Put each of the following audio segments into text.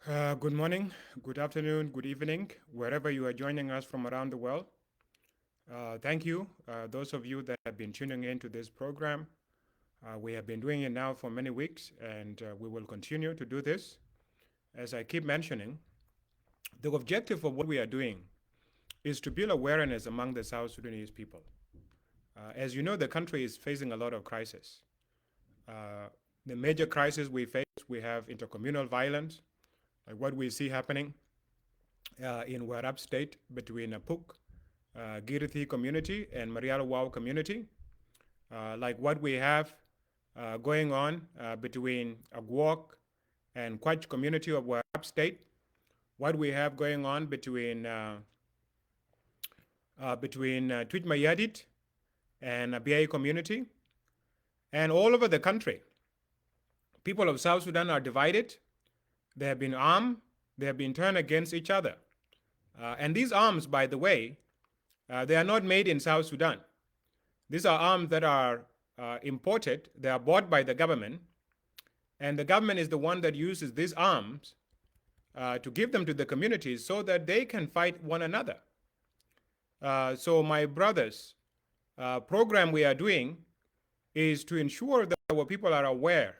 Good morning, good afternoon, good evening, wherever you are joining us from around the world. Thank you, those of you that have been tuning in to this program. We have been doing it now for many weeks, and we will continue to do this. As I keep mentioning, the objective of what we are doing is to build awareness among the South Sudanese people. As you know, the country is facing a lot of crises. Uh, the major crises we face, we have intercommunal violence, like what we see happening in Warab State between Apuk, Girithi community and Mariala Wow community, like what we have going on between Agwok and Kwach community of Warab State, what we have going on between Twitmayadit and BA community, and all over the country. People of South Sudan are divided. They have been armed. They have been turned against each other. And these arms, by the way, they are not made in South Sudan. These are arms that are imported. They are bought by the government. And the government is the one that uses these arms to give them to the communities so that they can fight one another. So my brothers, program we are doing is to ensure that our people are aware,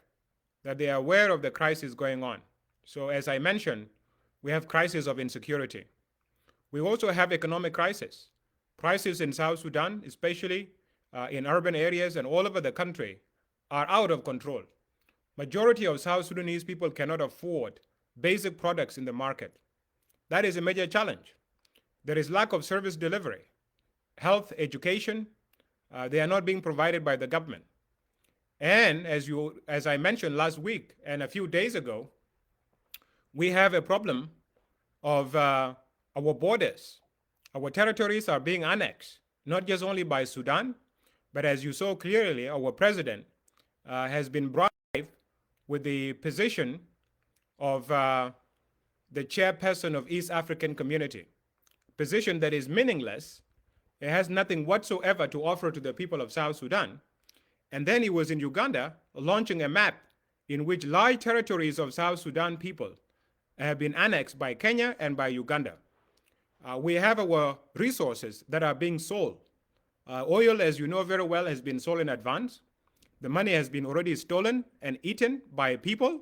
that they are aware of the crisis going on. So as I mentioned, we have crisis of insecurity. We also have economic crisis. Prices in South Sudan, especially in urban areas and all over the country, are out of control. Majority of South Sudanese people cannot afford basic products in the market. That is a major challenge. There is lack of service delivery. Health, education, they are not being provided by the government. And as I mentioned last week and a few days ago, we have a problem of our borders. Our territories are being annexed, not just only by Sudan, but as you saw clearly, our president has been bribed with the position of the chairperson of East African Community, position that is meaningless. It has nothing whatsoever to offer to the people of South Sudan. And then he was in Uganda launching a map in which large territories of South Sudan people have been annexed by Kenya and by Uganda. We have our resources that are being sold. Oil, as you know very well, has been sold in advance. The money has been already stolen and eaten by people,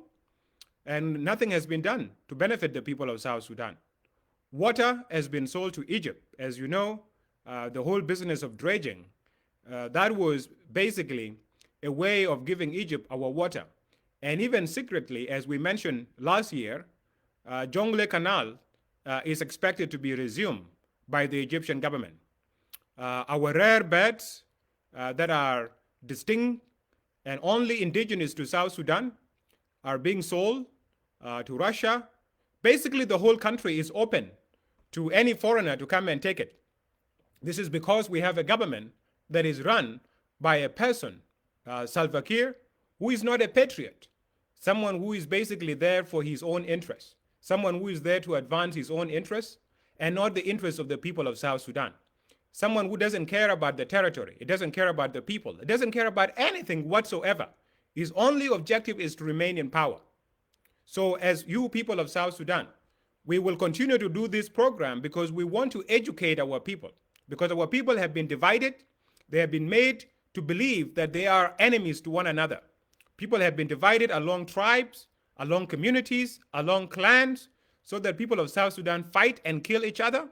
and nothing has been done to benefit the people of South Sudan. Water has been sold to Egypt. As you know, the whole business of dredging, that was basically a way of giving Egypt our water. And even secretly, as we mentioned last year, Jonglei Canal is expected to be resumed by the Egyptian government. Our rare birds that are distinct and only indigenous to South Sudan are being sold to Russia. Basically, the whole country is open to any foreigner to come and take it. This is because we have a government that is run by a person, Salva Kiir, who is not a patriot, someone who is basically there for his own interests, someone who is there to advance his own interests and not the interests of the people of South Sudan. Someone who doesn't care about the territory, it doesn't care about the people, it doesn't care about anything whatsoever. His only objective is to remain in power. So as you people of South Sudan, we will continue to do this program because we want to educate our people, because our people have been divided. They have been made to believe that they are enemies to one another. People have been divided along tribes, along communities, along clans, so that people of South Sudan fight and kill each other.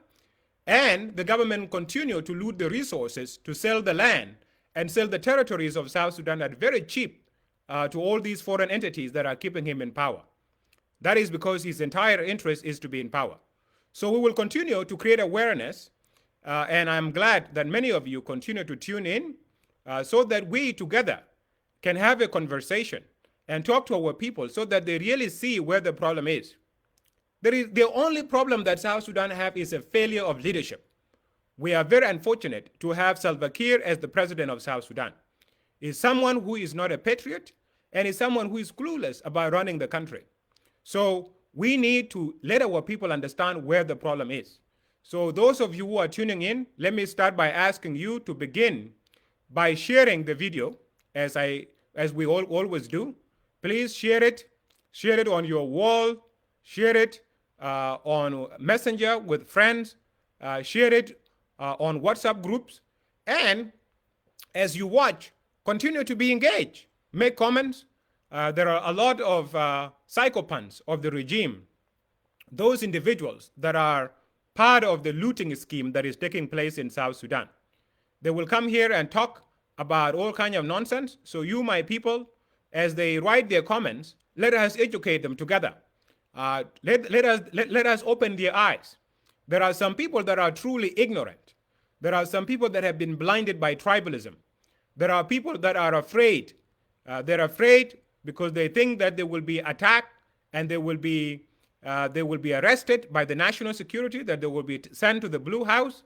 And the government continue to loot the resources, to sell the land and sell the territories of South Sudan at very cheap to all these foreign entities that are keeping him in power. That is because his entire interest is to be in power. So we will continue to create awareness, and I'm glad that many of you continue to tune in so that we together can have a conversation and talk to our people so that they really see where the problem is. The only problem that South Sudan have is a failure of leadership. We are very unfortunate to have Salva Kiir as the president of South Sudan. He's someone who is not a patriot and is someone who is clueless about running the country. So we need to let our people understand where the problem is. So those of you who are tuning in, let me start by asking you to begin by sharing the video as we always do. Please share it on your wall, share it on Messenger with friends, share it on WhatsApp groups, and as you watch, continue to be engaged. Make comments. There are a lot of psychopaths of the regime, those individuals that are part of the looting scheme that is taking place in South Sudan. They will come here and talk about all kinds of nonsense. So you, my people, as they write their comments, let us educate them together. Let us open their eyes. There are some people that are truly ignorant. There are some people that have been blinded by tribalism. There are people that are afraid. They're afraid because they think that they will be attacked and they will be arrested by the national security, that they will be sent to the Blue House.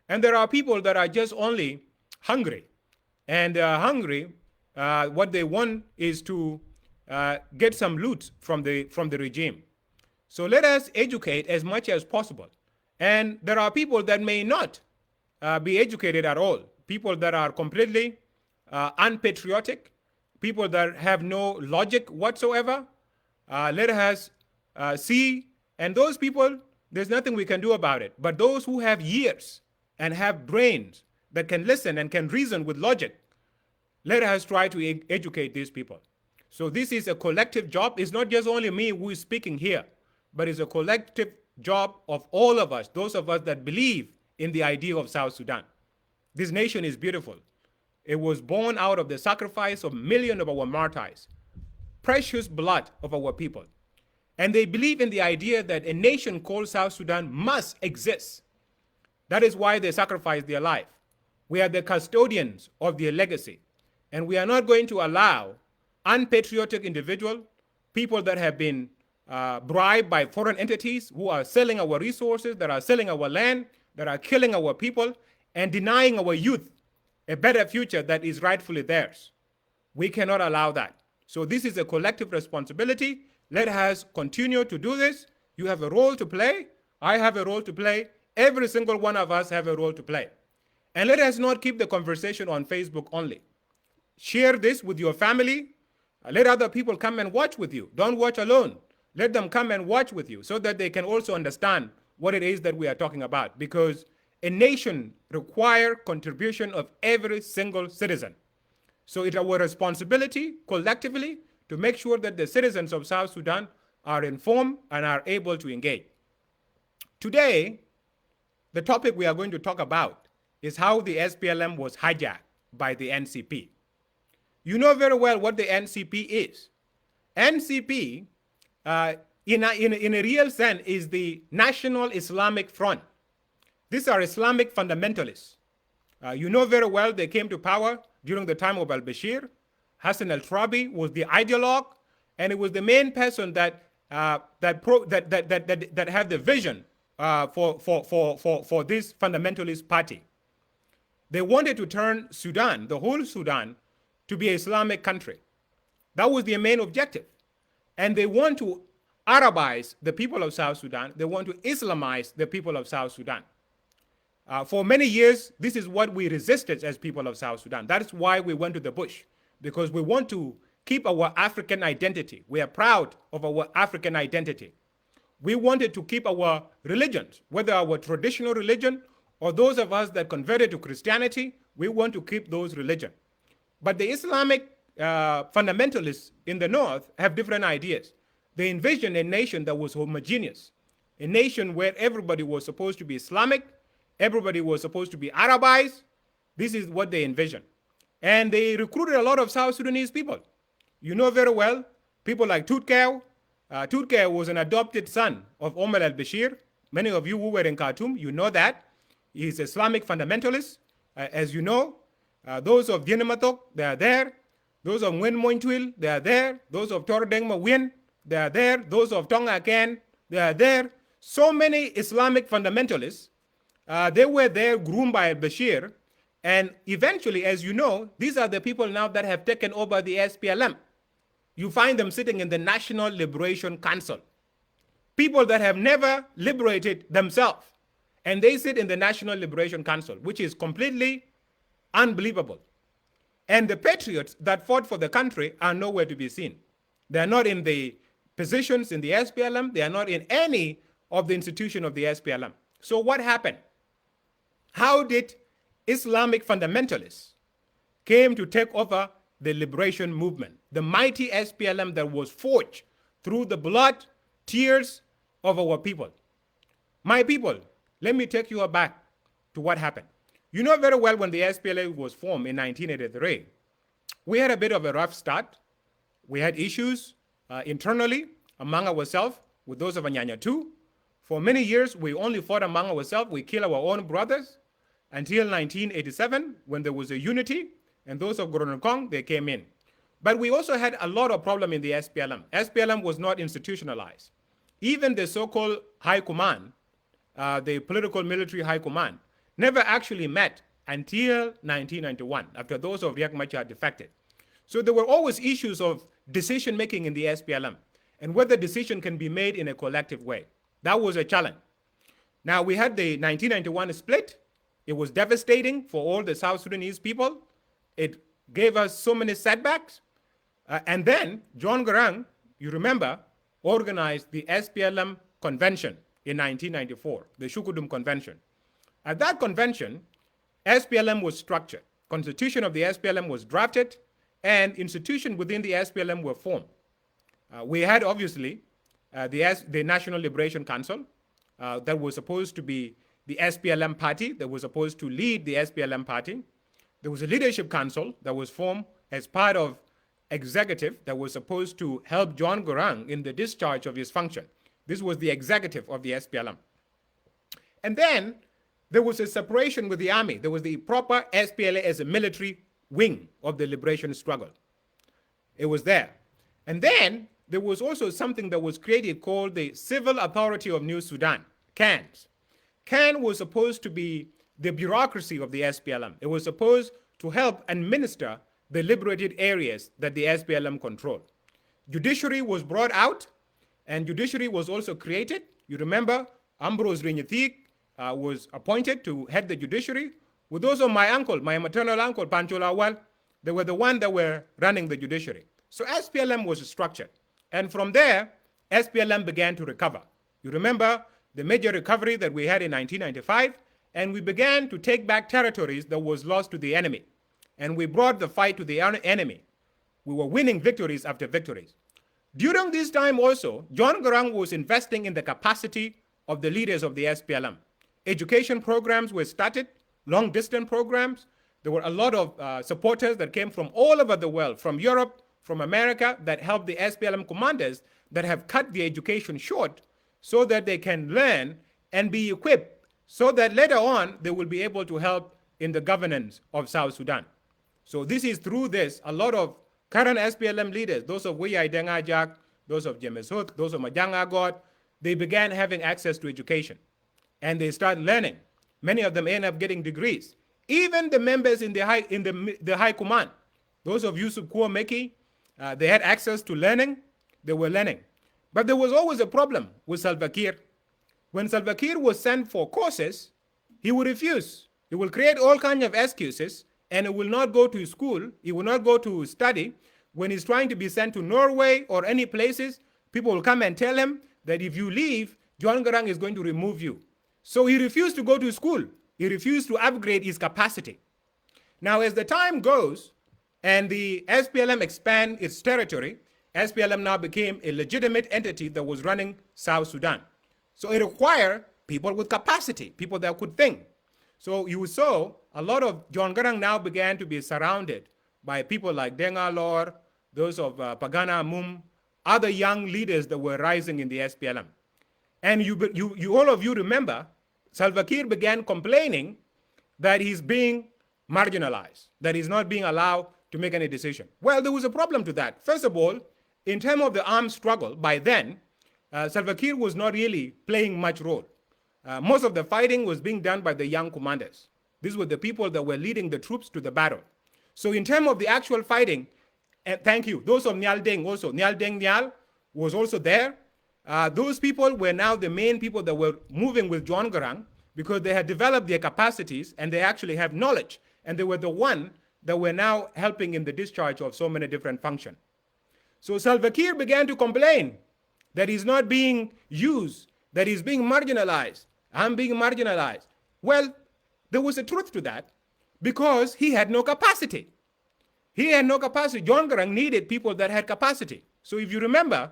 And there are people that are just only hungry. And hungry, what they want is to get some loot from the regime. So let us educate as much as possible. And there are people that may not be educated at all. People that are completely unpatriotic, people that have no logic whatsoever. Let us see, and those people, there's nothing we can do about it. But those who have ears and have brains that can listen and can reason with logic, let us try to educate these people. So this is a collective job. It's not just only me who is speaking here, but it's a collective job of all of us, those of us that believe in the idea of South Sudan. This nation is beautiful. It was born out of the sacrifice of millions of our martyrs, precious blood of our people. And they believe in the idea that a nation called South Sudan must exist. That is why they sacrificed their life. We are the custodians of their legacy. And we are not going to allow unpatriotic individuals, people that have been bribed by foreign entities who are selling our resources, that are selling our land, that are killing our people, and denying our youth a better future that is rightfully theirs. We cannot allow that. So this is a collective responsibility. Let us continue to do this. You have a role to play. I have a role to play. Every single one of us have a role to play. And let us not keep the conversation on Facebook only. Share this with your family. Let other people come and watch with you. Don't watch alone. Let them come and watch with you so that they can also understand what it is that we are talking about. Because a nation requires contribution of every single citizen. So it's our responsibility collectively to make sure that the citizens of South Sudan are informed and are able to engage. Today, the topic we are going to talk about is how the SPLM was hijacked by the NCP. You know very well what the NCP is. NCP, in a real sense, is the National Islamic Front. These are Islamic fundamentalists. You know very well they came to power during the time of al-Bashir. Hassan al-Trabi was the ideologue, and it was the main person that had the vision for this fundamentalist party. They wanted to turn Sudan, the whole Sudan, to be an Islamic country. That was their main objective. And they want to Arabize the people of South Sudan. They want to Islamize the people of South Sudan. For many years, this is what we resisted as people of South Sudan. That is why we went to the bush, because we want to keep our African identity. We are proud of our African identity. We wanted to keep our religions, whether our traditional religion or those of us that converted to Christianity, we want to keep those religions. But the Islamic fundamentalists in the north have different ideas. They envision a nation that was homogeneous, a nation where everybody was supposed to be Islamic, everybody was supposed to be Arabized. This is what they envision. And they recruited a lot of South Sudanese people. You know very well, people like Tutkau. Tutkau was an adopted son of Omar al-Bashir. Many of you who were in Khartoum, you know that. He's Islamic fundamentalist, as you know. Those of Dinamatok, they are there. Those of Ngwen Mointwil, they are there. Those of Tordengma Wien, they are there. Those of Tonga Ken, they are there. So many Islamic fundamentalists, they were there groomed by al-Bashir. And eventually, as you know, these are the people now that have taken over the SPLM. You find them sitting in the National Liberation Council. People that have never liberated themselves. And they sit in the National Liberation Council, which is completely unbelievable. And the patriots that fought for the country are nowhere to be seen. They're not in the positions in the SPLM. They are not in any of the institution of the SPLM. So what happened? How did Islamic fundamentalists came to take over the liberation movement, the mighty SPLM that was forged through the blood, tears of our people? My people, let me take you back to what happened. You know very well when the SPLM was formed in 1983, we had a bit of a rough start. We had issues internally among ourselves with those of Anyanya too. For many years, we only fought among ourselves. We killed our own brothers until 1987 when there was a unity and those of Goronokong, they came in. But we also had a lot of problem in the SPLM. SPLM was not institutionalized. Even the so-called high command, the political military high command, never actually met until 1991, after those of Riek Machar defected. So there were always issues of decision-making in the SPLM and whether decision can be made in a collective way. That was a challenge. Now, we had the 1991 split. It was devastating for all the South Sudanese people. It gave us so many setbacks. And then John Garang, you remember, organized the SPLM convention in 1994, the Shukudum Convention. At that convention, SPLM was structured. Constitution of the SPLM was drafted, and institutions within the SPLM were formed. We had, obviously, the National Liberation Council that was supposed to be the SPLM party, that was supposed to lead the SPLM party. There was a leadership council that was formed as part of executive that was supposed to help John Garang in the discharge of his function. This was the executive of the SPLM. And then there was a separation with the army. There was the proper SPLA as a military wing of the liberation struggle. It was there. And then there was also something that was created called the Civil Authority of New Sudan, CANS. CAN was supposed to be the bureaucracy of the SPLM. It was supposed to help administer the liberated areas that the SPLM controlled. Judiciary was brought out, and judiciary was also created. You remember, Ambrose Rinyathik was appointed to head the judiciary, with also my uncle, my maternal uncle, Pancho Lawal. They were the one that were running the judiciary. So SPLM was structured. And from there, SPLM began to recover. You remember the major recovery that we had in 1995, and we began to take back territories that was lost to the enemy. And we brought the fight to the enemy. We were winning victories after victories. During this time also, John Garang was investing in the capacity of the leaders of the SPLM. Education programs were started, long-distance programs. There were a lot of supporters that came from all over the world, from Europe, from America, that helped the SPLM commanders that have cut the education short so that they can learn and be equipped so that later on they will be able to help in the governance of South Sudan. So this is through this, a lot of current SPLM leaders, those of Biar Ajak, those of James Hook, those of Majang Agot, they began having access to education and they started learning. Many of them end up getting degrees. Even the members in the high command, those of Yusuf Kuomeki, they had access to learning, they were learning. But there was always a problem with Salva Kiir. When Salva Kiir was sent for courses, he would refuse. He will create all kinds of excuses and he will not go to school, he will not go to study. When he's trying to be sent to Norway or any places, people will come and tell him that if you leave, John Garang is going to remove you. So he refused to go to school. He refused to upgrade his capacity. Now, as the time goes and the SPLM expand its territory, SPLM now became a legitimate entity that was running South Sudan. So it required people with capacity, people that could think. So you saw a lot of John Garang now began to be surrounded by people like Denga Lor, those of Pagana Mum, other young leaders that were rising in the SPLM. And all of you remember, Salva Kiir began complaining that he's being marginalized, that he's not being allowed to make any decision. Well, there was a problem to that. First of all, in terms of the armed struggle, by then, Salva Kiir was not really playing much role. Most of the fighting was being done by the young commanders. These were the people that were leading the troops to the battle. So in terms of the actual fighting, and thank you, those of Nyal Deng also, Nyal Deng Nyal was also there. Those people were now the main people that were moving with John Garang because they had developed their capacities and they actually have knowledge. And they were the one that were now helping in the discharge of so many different functions. So Salva Kiir began to complain that is not being used, that is being marginalized. I'm being marginalized. Well, there was a truth to that because he had no capacity. He had no capacity. John Garang needed people that had capacity. So if you remember,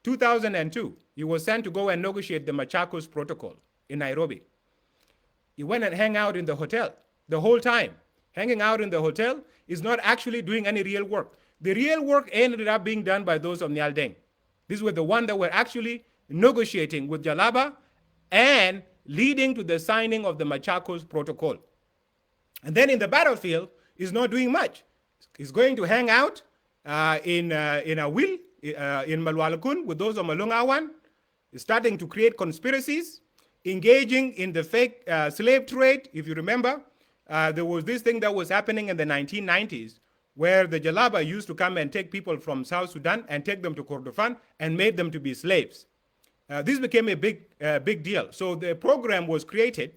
2002, he was sent to go and negotiate the Machakos Protocol in Nairobi. He went and hung out in the hotel the whole time. Hanging out in the hotel is not actually doing any real work. The real work ended up being done by those of Nyal Deng. These were the ones that were actually negotiating with Jalaba and leading to the signing of the Machakos Protocol. And then in the battlefield, he's not doing much. He's going to hang out in a will in Malwalakun with those of Malungawan, starting to create conspiracies, engaging in the fake slave trade. If you remember, there was this thing that was happening in the 1990s where the Jalaba used to come and take people from South Sudan and take them to Kordofan and made them to be slaves. This became a big deal. So the program was created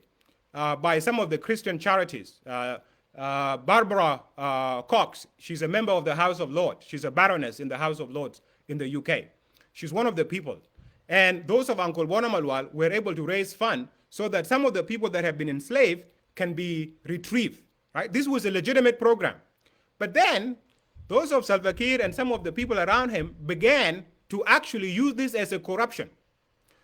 by some of the Christian charities. Barbara Cox, she's a member of the House of Lords. She's a baroness in the House of Lords in the UK. She's one of the people. And those of Uncle Bona Malwal were able to raise funds so that some of the people that have been enslaved can be retrieved. Right? This was a legitimate program. But then those of Salva Kiir and some of the people around him began to actually use this as a corruption.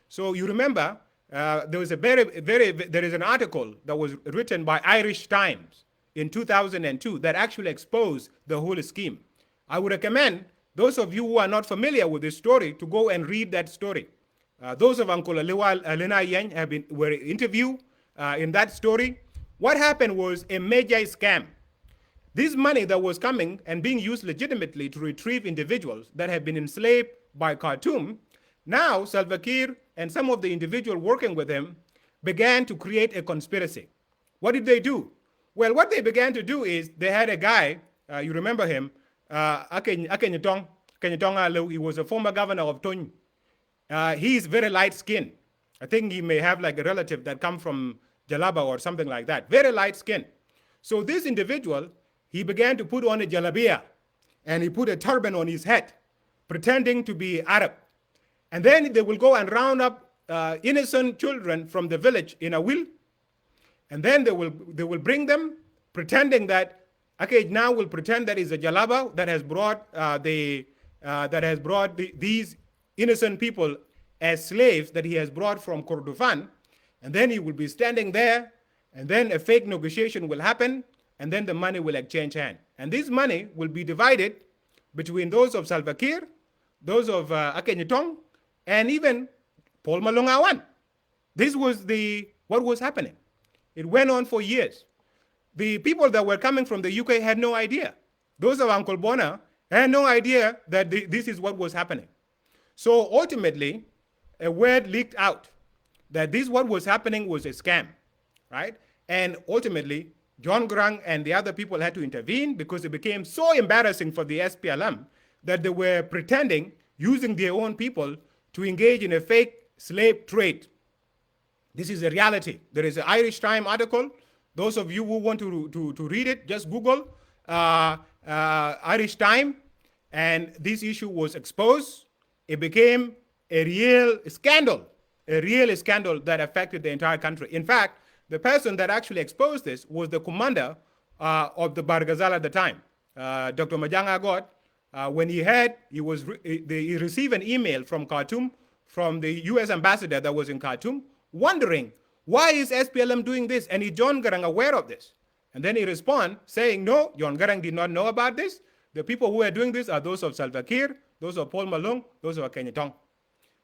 So you remember there is an article that was written by Irish Times in 2002 that actually exposed the whole scheme. I would recommend those of you who are not familiar with this story to go and read that story. Those of Uncle Alena Yen were interviewed in that story. What happened was a major scam. This money that was coming and being used legitimately to retrieve individuals that had been enslaved by Khartoum, now Salva Kiir and some of the individuals working with him began to create a conspiracy. What did they do? Well, what they began to do is they had a guy, you remember him, Kenyatong Alu. He was a former governor of Tony. He is very light skinned. I think he may have like a relative that come from Jalaba or something like that. Very light skin. So this individual, he began to put on a jalabia and he put a turban on his head, pretending to be Arab. And then they will go and round up innocent children from the village in a will. And then they will bring them, pretending that, okay, now we'll pretend that is a jalaba that has brought these innocent people as slaves that he has brought from Kordofan. And then he will be standing there, and then a fake negotiation will happen, and then the money will exchange hands. And this money will be divided between those of Salva Kiir, those of Akenyatong, and even Paul Malongawan. This was what was happening. It went on for years. The people that were coming from the UK had no idea. Those of Uncle Bona had no idea that this is what was happening. So ultimately, a word leaked out that what was happening was a scam, right? And ultimately, John Garang and the other people had to intervene because it became so embarrassing for the SPLM that they were pretending, using their own people, to engage in a fake slave trade. This is a reality. There is an Irish Times article. Those of you who want to read it, just Google Irish Times, and this issue was exposed. It became a real scandal that affected the entire country. In fact, the person that actually exposed this was the commander of the Barghazal at the time, Dr. Majang Agot. When he received an email from Khartoum, from the US ambassador that was in Khartoum, wondering, why is SPLM doing this? And is John Garang aware of this? And then he responds saying, no, John Garang did not know about this. The people who are doing this are those of Salva Kiir, those of Paul Malong, those of Kenyatong.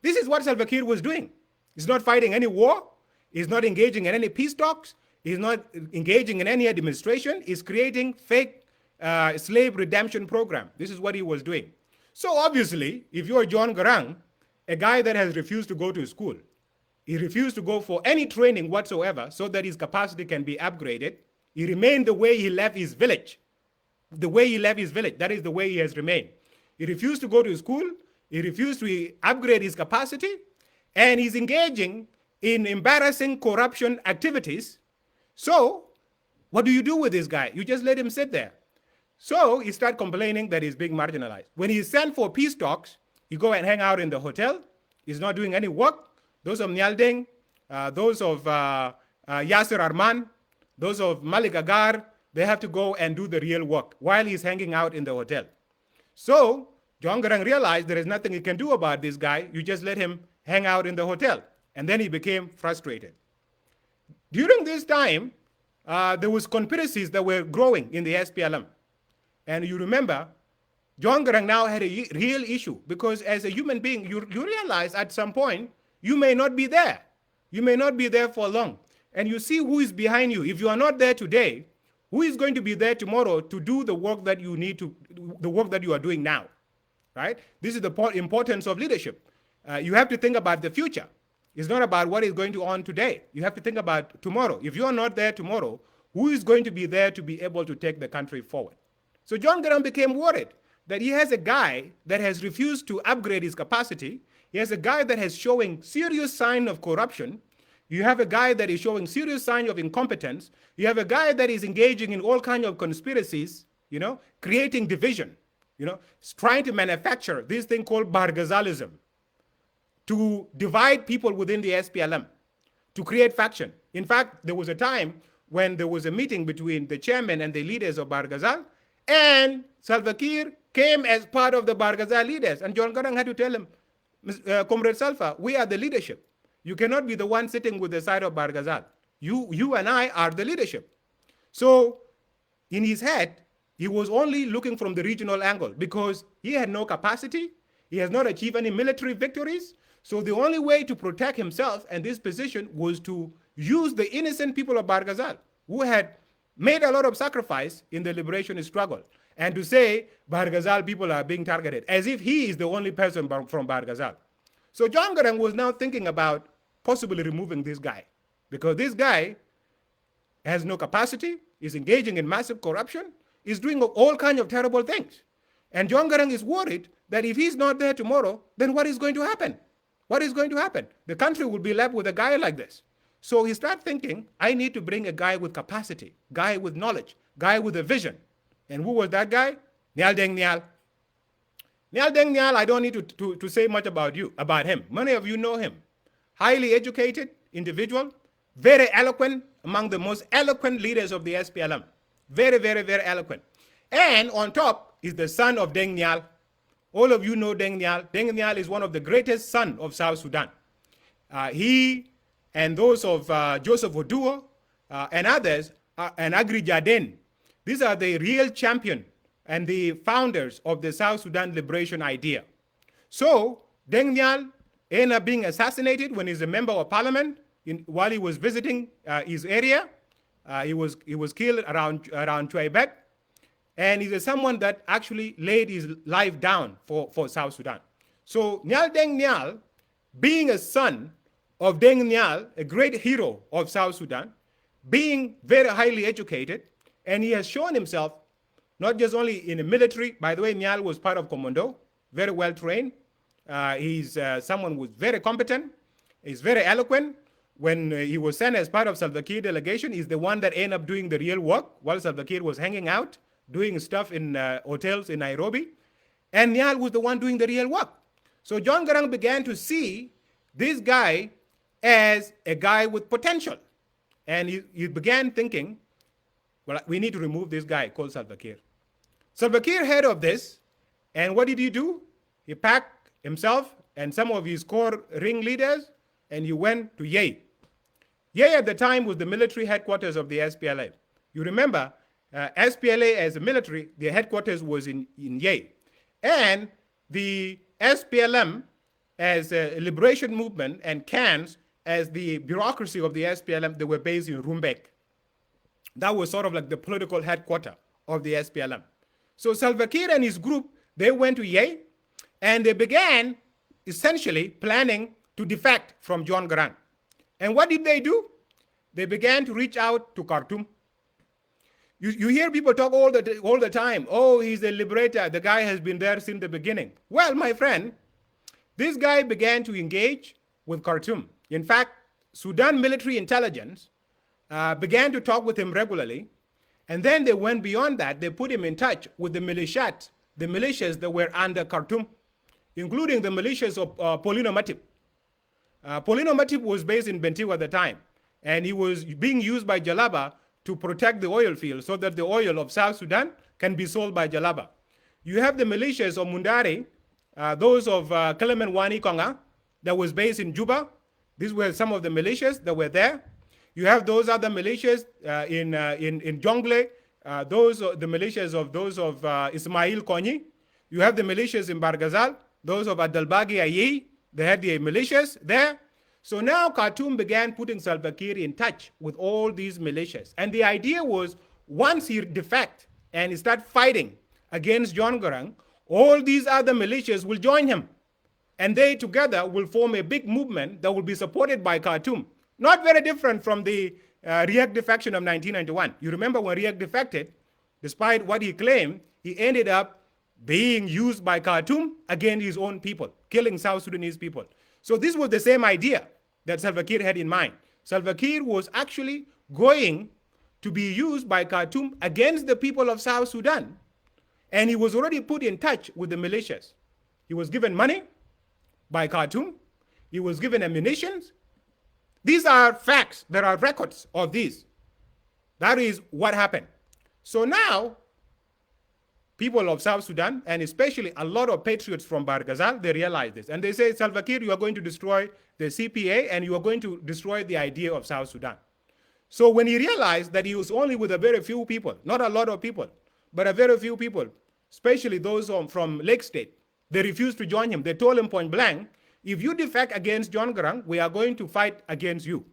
This is what Salva Kiir was doing. He's not fighting any war. He's not engaging in any peace talks. He's not engaging in any administration. He's creating fake slave redemption program. This is what he was doing. So obviously, if you're John Garang, a guy that has refused to go to school, he refused to go for any training whatsoever so that his capacity can be upgraded. He remained the way he left his village. The way he left his village, that is the way he has remained. He refused to go to school. He refused to upgrade his capacity. And he's engaging in embarrassing corruption activities. So what do you do with this guy? You just let him sit there. So he started complaining that he's being marginalized. When he's sent for peace talks, he go and hang out in the hotel. is not doing any work. Those of Nial Deng, those of Yasser Arman, those of Malik Agar, they have to go and do the real work while he's hanging out in the hotel. So John Garang realized there is nothing he can do about this guy. You just let him hang out in the hotel. And then he became frustrated. During this time, there was conspiracies that were growing in the SPLM. And you remember, John Garang now had a real issue because as a human being, you realize at some point, you may not be there. You may not be there for long. And you see who is behind you. If you are not there today, who is going to be there tomorrow to do the work that you need to, the work that you are doing now, right? This is the importance of leadership. You have to think about the future. It's not about what is going to on today. You have to think about tomorrow. If you are not there tomorrow, who is going to be there to be able to take the country forward? So John Garang became worried that he has a guy that has refused to upgrade his capacity. He has a guy that is showing serious sign of corruption. You have a guy that is showing serious sign of incompetence. You have a guy that is engaging in all kinds of conspiracies, creating division, trying to manufacture this thing called Barghazalism to divide people within the SPLM, to create faction. In fact, there was a time when there was a meeting between the chairman and the leaders of Barghazal, and Salva Kiir came as part of the Barghazal leaders. And John Garang had to tell him, Comrade Salva, we are the leadership. You cannot be the one sitting with the side of Barghazal. You and I are the leadership. So in his head, he was only looking from the regional angle because he had no capacity. He has not achieved any military victories. So the only way to protect himself and this position was to use the innocent people of Barghazal who had made a lot of sacrifice in the liberation struggle, and to say Barghazal people are being targeted as if he is the only person from Barghazal. So John Garang was now thinking about possibly removing this guy because this guy has no capacity, is engaging in massive corruption, is doing all kinds of terrible things. And John Garang is worried that if he's not there tomorrow, then what is going to happen? What is going to happen? The country will be left with a guy like this. So he started thinking, I need to bring a guy with capacity, guy with knowledge, guy with a vision. And who was that guy? Nial Deng Nial. Nial Deng Nial, I don't need to say much about him. Many of you know him. Highly educated individual, very eloquent, among the most eloquent leaders of the SPLM. Very, very, very eloquent. And on top is the son of Deng Nial. All of you know Deng Nial. Deng Nial is one of the greatest sons of South Sudan. He and those of Joseph Oduo and others, and Agri Jaden, these are the real champion and the founders of the South Sudan liberation idea. So Deng Nial ended up being assassinated when he's a member of parliament while he was visiting his area. He was killed around Chuaibet. And he's someone that actually laid his life down for South Sudan. So Nial Deng Nial, being a son of Deng Nial, a great hero of South Sudan, being very highly educated, and he has shown himself not just only in the military. By the way, Nial was part of Commando, very well trained. He's someone who's very competent. He's very eloquent. When he was sent as part of Salva Kiir delegation, he's the one that ended up doing the real work while Salva Kiir was hanging out, doing stuff in hotels in Nairobi. And Nial was the one doing the real work. So John Garang began to see this guy as a guy with potential. And he began thinking, well, we need to remove this guy called Salva Kiir. Salva Kiir heard of this, and what did he do? He packed himself and some of his core ringleaders, and he went to Yei. Yei at the time was the military headquarters of the SPLA. You remember, SPLA as a military, their headquarters was in Yei. And the SPLM as a liberation movement and CANS as the bureaucracy of the SPLM, they were based in Rumbek. That was sort of like the political headquarters of the SPLM. So Salva Kiir and his group, they went to Yei, and they began essentially planning to defect from John Garang. And what did they do? They began to reach out to Khartoum. You hear people talk all the time, oh, he's a liberator. The guy has been there since the beginning. Well, my friend, this guy began to engage with Khartoum. In fact, Sudan military intelligence began to talk with him regularly. And then they went beyond that. They put him in touch with the militias that were under Khartoum, including the militias of Paulino Matip. Paulino Matip was based in Bentiu at the time, and he was being used by Jalaba to protect the oil field so that the oil of South Sudan can be sold by Jalaba. You have the militias of Mundari, those of Kelemen Wani Konga, that was based in Juba. These were some of the militias that were there. You have those other militias in Jongle, the militias of those of Ismail Konyi. You have the militias in Bargazal, those of Adalbagi Ayi. They had the militias there. So now Khartoum began putting Salva Kiir in touch with all these militias. And the idea was, once he defect and he start fighting against John Garang, all these other militias will join him. And they together will form a big movement that will be supported by Khartoum. Not very different from the Riek defection of 1991. You remember when Riek defected, despite what he claimed, he ended up being used by Khartoum against his own people, killing South Sudanese people. So this was the same idea that Salva Kiir had in mind. Salva Kiir was actually going to be used by Khartoum against the people of South Sudan. And he was already put in touch with the militias. He was given money by Khartoum. He was given ammunition. These are facts. There are records of this. That is what happened. So now, people of South Sudan, and especially a lot of patriots from Barghazal, they realize this. And they say, Salva Kiir, you are going to destroy the CPA and you are going to destroy the idea of South Sudan. So when he realized that he was only with a very few people, not a lot of people, but a very few people, especially those from Lake State, they refused to join him. They told him point blank, if you defect against John Garang, we are going to fight against you.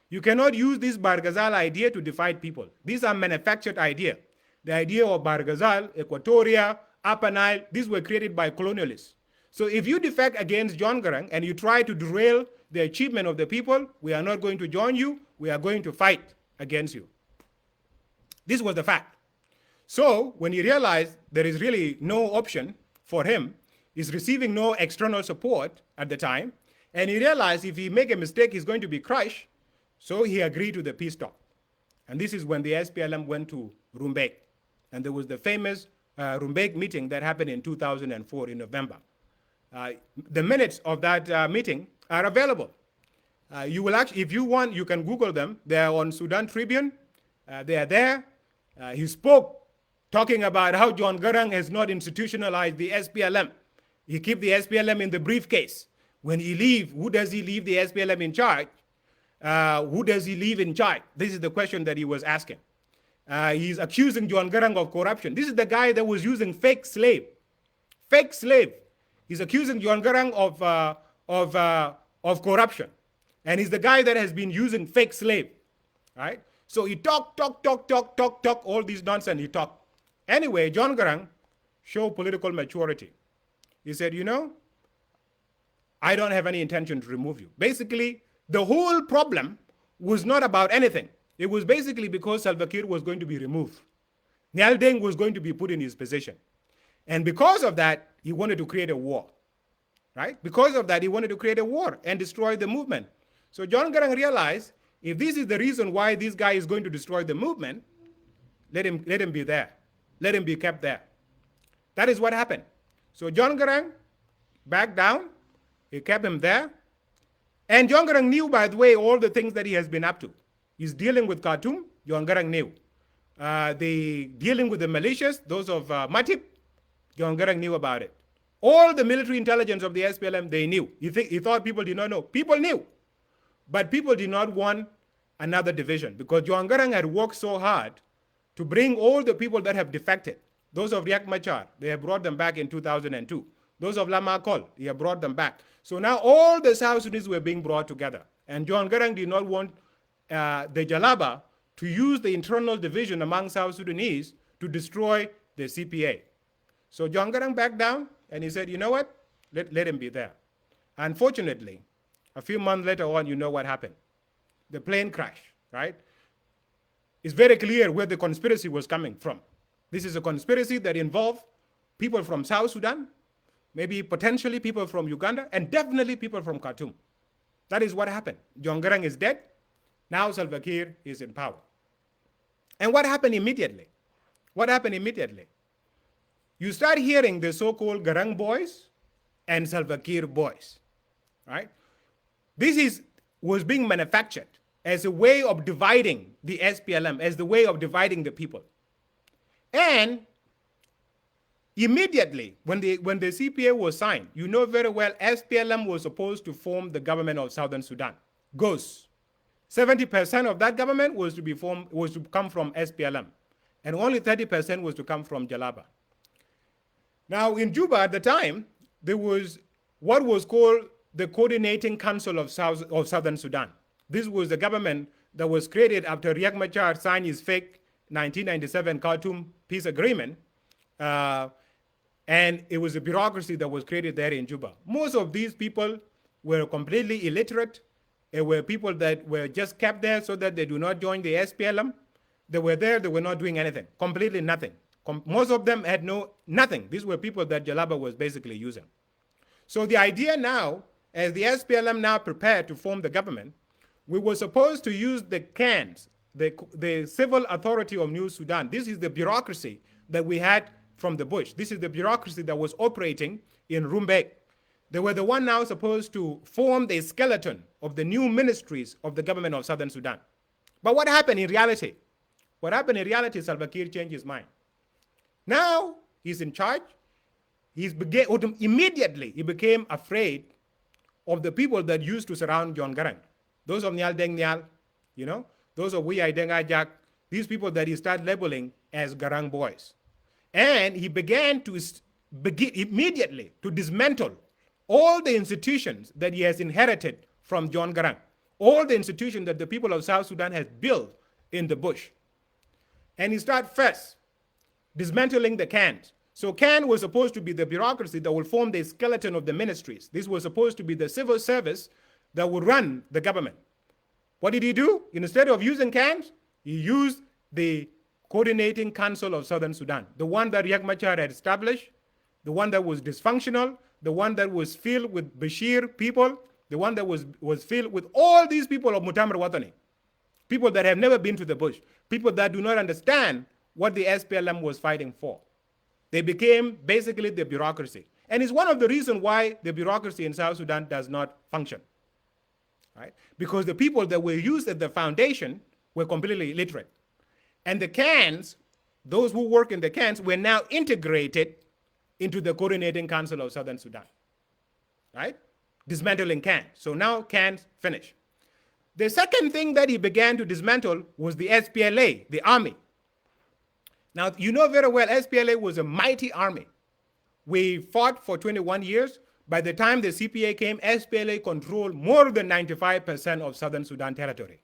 You cannot use this Barghazal idea to divide people. These are manufactured ideas. The idea of Barghazal, Equatoria, Upper Nile, these were created by colonialists. So if you defect against John Garang and you try to derail the achievement of the people, we are not going to join you. We are going to fight against you. This was the fact. So when he realized there is really no option for him, he's receiving no external support at the time, and he realized if he make a mistake, he's going to be crushed. So he agreed to the peace talk. And this is when the SPLM went to Rumbek. And there was the famous Rumbek meeting that happened in 2004 in November. The minutes of that meeting are available. You will actually, if you want, you can Google them. They are on Sudan Tribune. They are there. He spoke talking about how John Garang has not institutionalized the SPLM. He keep the SPLM in the briefcase. When he leave, who does he leave the SPLM in charge? Who does he leave in charge? This is the question that he was asking. He's accusing John Garang of corruption. This is the guy that was using fake slave. Fake slave. He's accusing John Garang of corruption. And he's the guy that has been using fake slave. Right? So he talk, all this nonsense he talked. Anyway, John Garang showed political maturity. He said, you know, I don't have any intention to remove you. Basically, the whole problem was not about anything. It was basically because Salva Kiir was going to be removed. Niall Deng was going to be put in his position. And because of that, he wanted to create a war. Right? Because of that, he wanted to create a war and destroy the movement. So John Garang realized, if this is the reason why this guy is going to destroy the movement, let him be there. Let him be kept there. That is what happened. So John Garang backed down. He kept him there. And John Garang knew, by the way, all the things that he has been up to. He's dealing with Khartoum. John Garang knew. Dealing with the militias, those of Matip, John Garang knew about it. All the military intelligence of the SPLM, they knew. He thought people did not know. People knew. But people did not want another division because John Garang had worked so hard to bring all the people that have defected. Those of Riek Machar, they have brought them back in 2002. Those of Lama Kol, he have brought them back. So now all the South Sudanese were being brought together. And John Garang did not want the Jalaba to use the internal division among South Sudanese to destroy the CPA. So John Garang backed down and he said, you know what? Let him be there. Unfortunately, a few months later on, you know what happened. The plane crashed, right? It's very clear where the conspiracy was coming from. This is a conspiracy that involved people from South Sudan, maybe potentially people from Uganda, and definitely people from Khartoum. That is what happened. John Garang is dead. Now Salva Kiir is in power. And what happened immediately? What happened immediately? You start hearing the so-called Garang boys and Salva Kiir boys, right? was being manufactured as a way of dividing the SPLM, as the way of dividing the people. And immediately, when the CPA was signed, you know very well, SPLM was supposed to form the government of Southern Sudan. Goes. 70% of that government was to come from SPLM, and only 30% was to come from Jalaba. Now, in Juba at the time, there was what was called the Coordinating Council of Southern Sudan. This was the government that was created after Riek Machar signed his fake 1997 Khartoum peace agreement, and it was a bureaucracy that was created there in Juba. Most of these people were completely illiterate. They were people that were just kept there so that they do not join the SPLM. They were there, they were not doing anything, completely nothing. Most of them had nothing. These were people that Jalaba was basically using. So the idea now, as the SPLM now prepared to form the government, we were supposed to use the CANS, the Civil Authority of New Sudan. This is the bureaucracy that we had from the bush. This is the bureaucracy that was operating in Rumbek. They were the one now supposed to form the skeleton of the new ministries of the government of Southern Sudan. But what happened in reality? What happened in reality, Salva Kiir changed his mind. Now he's in charge. Immediately he became afraid of the people that used to surround John Garang. Those of Nyal Deng Nyal, those of Biar Ajak, these people that he started labeling as Garang boys. And he began to immediately to dismantle all the institutions that he has inherited from John Garang, all the institutions that the people of South Sudan has built in the bush. And he started first dismantling the CANs. So CAN was supposed to be the bureaucracy that will form the skeleton of the ministries. This was supposed to be the civil service that would run the government. What did he do? Instead of using CANs, he used the Coordinating Council of Southern Sudan, the one that Riek Machar had established, the one that was dysfunctional, the one that was filled with Bashir people, the one that was filled with all these people of Mutamar Watani, people that have never been to the bush, people that do not understand what the SPLM was fighting for. They became basically the bureaucracy. And it's one of the reasons why the bureaucracy in South Sudan does not function. Right? Because the people that were used at the foundation were completely illiterate. And the CANs, those who work in the CANs, were now integrated into the Coordinating Council of Southern Sudan. Right? Dismantling CANs. So now CANs finish. The second thing that he began to dismantle was the SPLA, the army. Now, you know very well, SPLA was a mighty army. We fought for 21 years. By the time the CPA came, SPLA controlled more than 95% of Southern Sudan territory.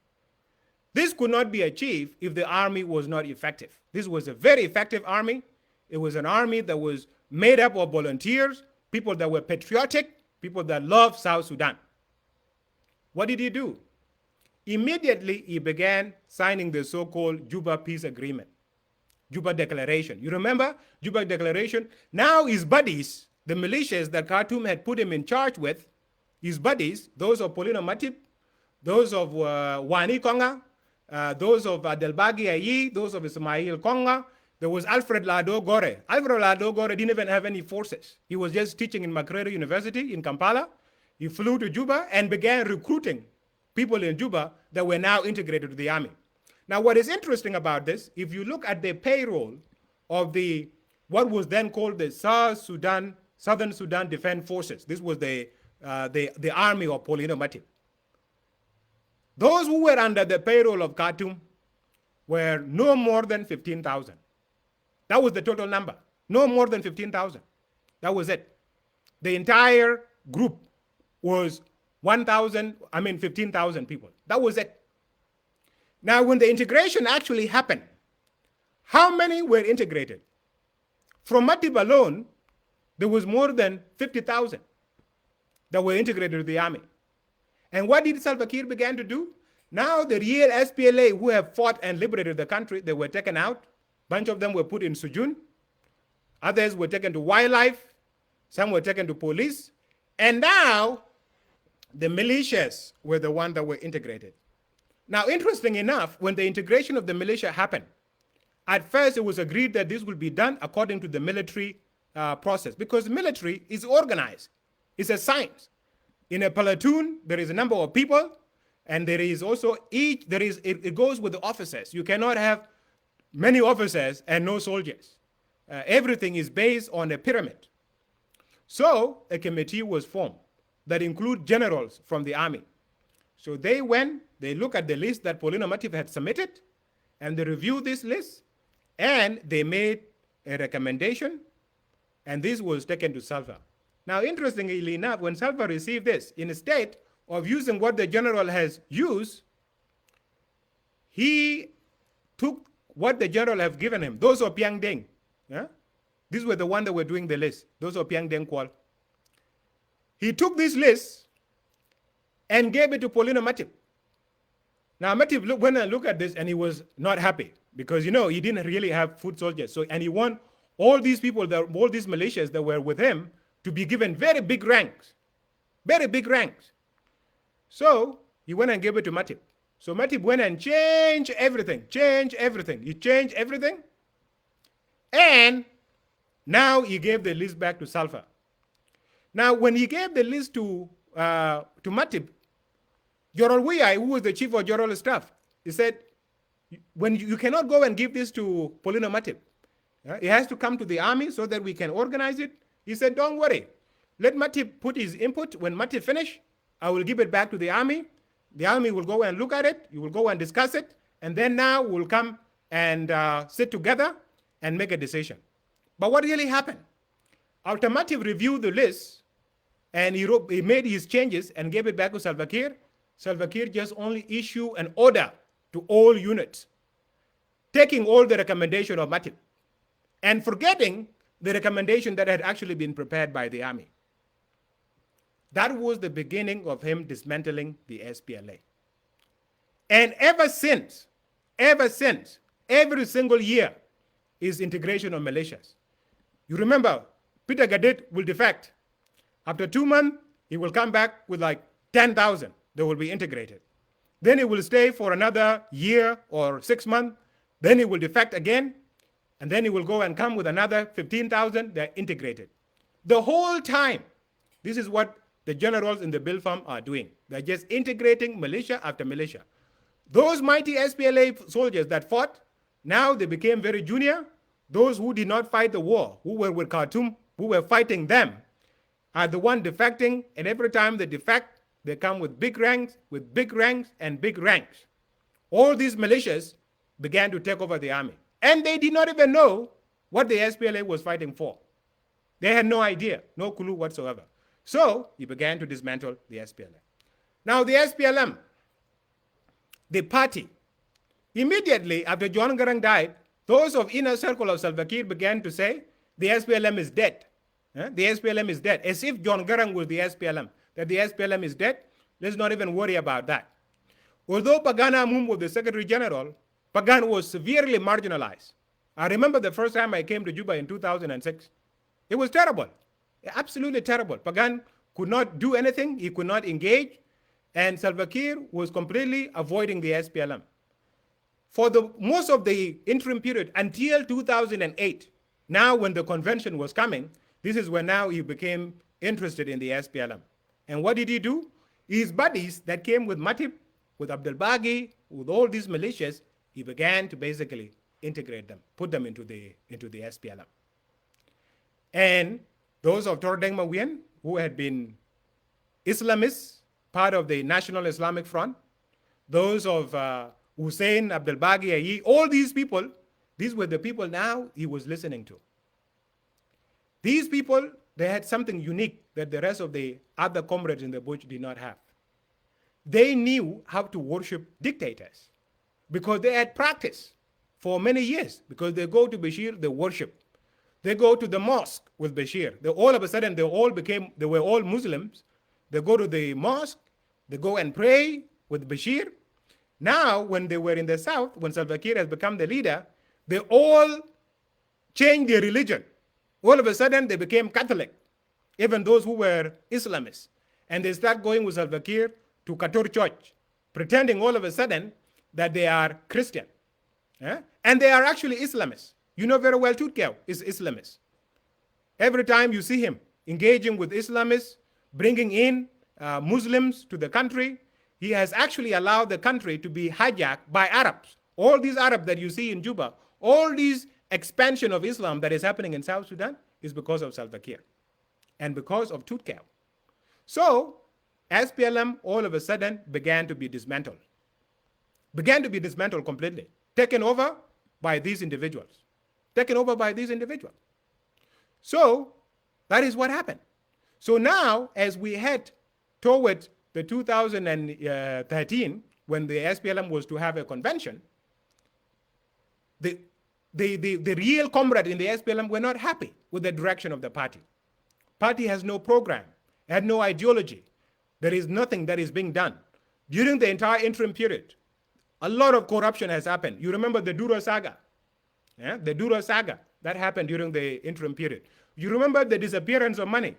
This could not be achieved if the army was not effective. This was a very effective army. It was an army that was made up of volunteers, people that were patriotic, people that loved South Sudan. What did he do? Immediately, he began signing the so-called Juba Peace Agreement, Juba Declaration. You remember Juba Declaration? Now his buddies, the militias that Khartoum had put him in charge with, his buddies, those of Paulino Matip, those of Wani Konga, those of Delbagi Ayi, those of Ismail Konga, there was Alfred Lado Gore. Alfred Lado Gore didn't even have any forces. He was just teaching in Makerere University in Kampala. He flew to Juba and began recruiting people in Juba that were now integrated to the army. Now, what is interesting about this, if you look at the payroll of what was then called the Southern Sudan Defense Forces, this was the army of Paulino Matip. Those who were under the payroll of Khartoum were no more than 15,000. That was the total number. No more than 15,000. That was it. The entire group was 15,000 people. That was it. Now, when the integration actually happened, how many were integrated? From Matip alone, there was more than 50,000 that were integrated to the army. And what did Salva Kiir begin to do? Now the real SPLA who have fought and liberated the country, they were taken out. A bunch of them were put in Sujun. Others were taken to wildlife. Some were taken to police. And now the militias were the ones that were integrated. Now, interesting enough, when the integration of the militia happened, at first it was agreed that this would be done according to the military process, because the military is organized. It's a science. In a platoon, there is a number of people, and there is also it goes with the officers. You cannot have many officers and no soldiers. Everything is based on a pyramid. So a committee was formed that include generals from the army. So they went, they look at the list that Paulina Matip had submitted, and they reviewed this list, and they made a recommendation, and this was taken to Salva. Now, interestingly enough, when Salva received this, instead of using what the general has used, he took what the general have given him, those of Piang Deng. Yeah? These were the ones that were doing the list, those of Piang Deng Kwal. He took this list and gave it to Paulina Matip. Now, Matip went and looked at this, and he was not happy because, he didn't really have foot soldiers. So, and he want all these people, all these militias that were with him to be given very big ranks. Very big ranks. So, he went and gave it to Matip. So, Matip went and changed everything. He changed everything. And now he gave the list back to Salva. Now, when he gave the list to Matip, Joral Wiyai, who was the chief of general staff, he said, when you cannot go and give this to Paulina Matip. It has to come to the army so that we can organize it. He said, don't worry. Let Matip put his input. When Matip finish, I will give it back to the army. The army will go and look at it. You will go and discuss it. And then now we'll come and sit together and make a decision. But what really happened? After Matip reviewed the list and he made his changes and gave it back to Salva Kiir, Salva Kiir just only issued an order to all units, taking all the recommendation of Matip and forgetting the recommendation that had actually been prepared by the army. That was the beginning of him dismantling the SPLA. And ever since, every single year is integration of militias. You remember, Peter Gadet will defect. After 2 months, he will come back with like 10,000. They will be integrated. Then he will stay for another year or 6 months. Then he will defect again. And then he will go and come with another 15,000. They're integrated. The whole time, this is what the generals in the Bill farm are doing. They're just integrating militia after militia. Those mighty SPLA soldiers that fought, now they became very junior. Those who did not fight the war, who were with Khartoum, who were fighting them, are the one defecting. And every time they defect, they come with big ranks, and big ranks. All these militias began to take over the army. And they did not even know what the SPLA was fighting for. They had no idea, no clue whatsoever. So he began to dismantle the SPLA. Now the SPLM, the party, immediately after John Garang died, those of inner circle of Salva Kiir began to say, the SPLM is dead. The SPLM is dead, as if John Garang was the SPLM, that the SPLM is dead. Let's not even worry about that. Although Pagan Amum was the Secretary General, Pagan was severely marginalized. I remember the first time I came to Juba in 2006. It was terrible, absolutely terrible. Pagan could not do anything, he could not engage, and Salva Kiir was completely avoiding the SPLM. For the most of the interim period until 2008, now when the convention was coming, this is when now he became interested in the SPLM. And what did he do? His buddies that came with Matip, with Abdel Baghi, with all these militias, he began to basically integrate them, put them into the SPLM. And those of Tor Deng Mawien, who had been Islamists, part of the National Islamic Front, those of Hussein, Abdel Baghi, Ayi, all these people, these were the people now he was listening to. These people, they had something unique that the rest of the other comrades in the bush did not have. They knew how to worship dictators because they had practiced for many years. Because they go to Bashir, they worship. They go to the mosque with Bashir. All of a sudden, they were all Muslims. They go to the mosque, they go and pray with Bashir. Now, when they were in the south, when Salva Kiir has become the leader, they all changed their religion. All of a sudden, they became Catholic, even those who were Islamists. And they start going with Salva Kiir to Qatar church, pretending all of a sudden that they are Christian. And they are actually Islamists. You know very well Tutkew is Islamist. Every time you see him engaging with Islamists, bringing in Muslims to the country. He has actually allowed the country to be hijacked by Arabs. All these Arabs that you see in Juba, all these expansion of Islam that is happening in South Sudan is because of Salva Kiir and because of Tutkel. So SPLM all of a sudden began to be dismantled completely, taken over by these individuals. So that is what happened. So now, as we head towards the 2013, when the SPLM was to have a convention, the real comrades in the SPLM were not happy with the direction of the party. Party has no program, had no ideology. There is nothing that is being done. During the entire interim period, a lot of corruption has happened. You remember the Duro saga, the Duro saga that happened during the interim period. You remember the disappearance of money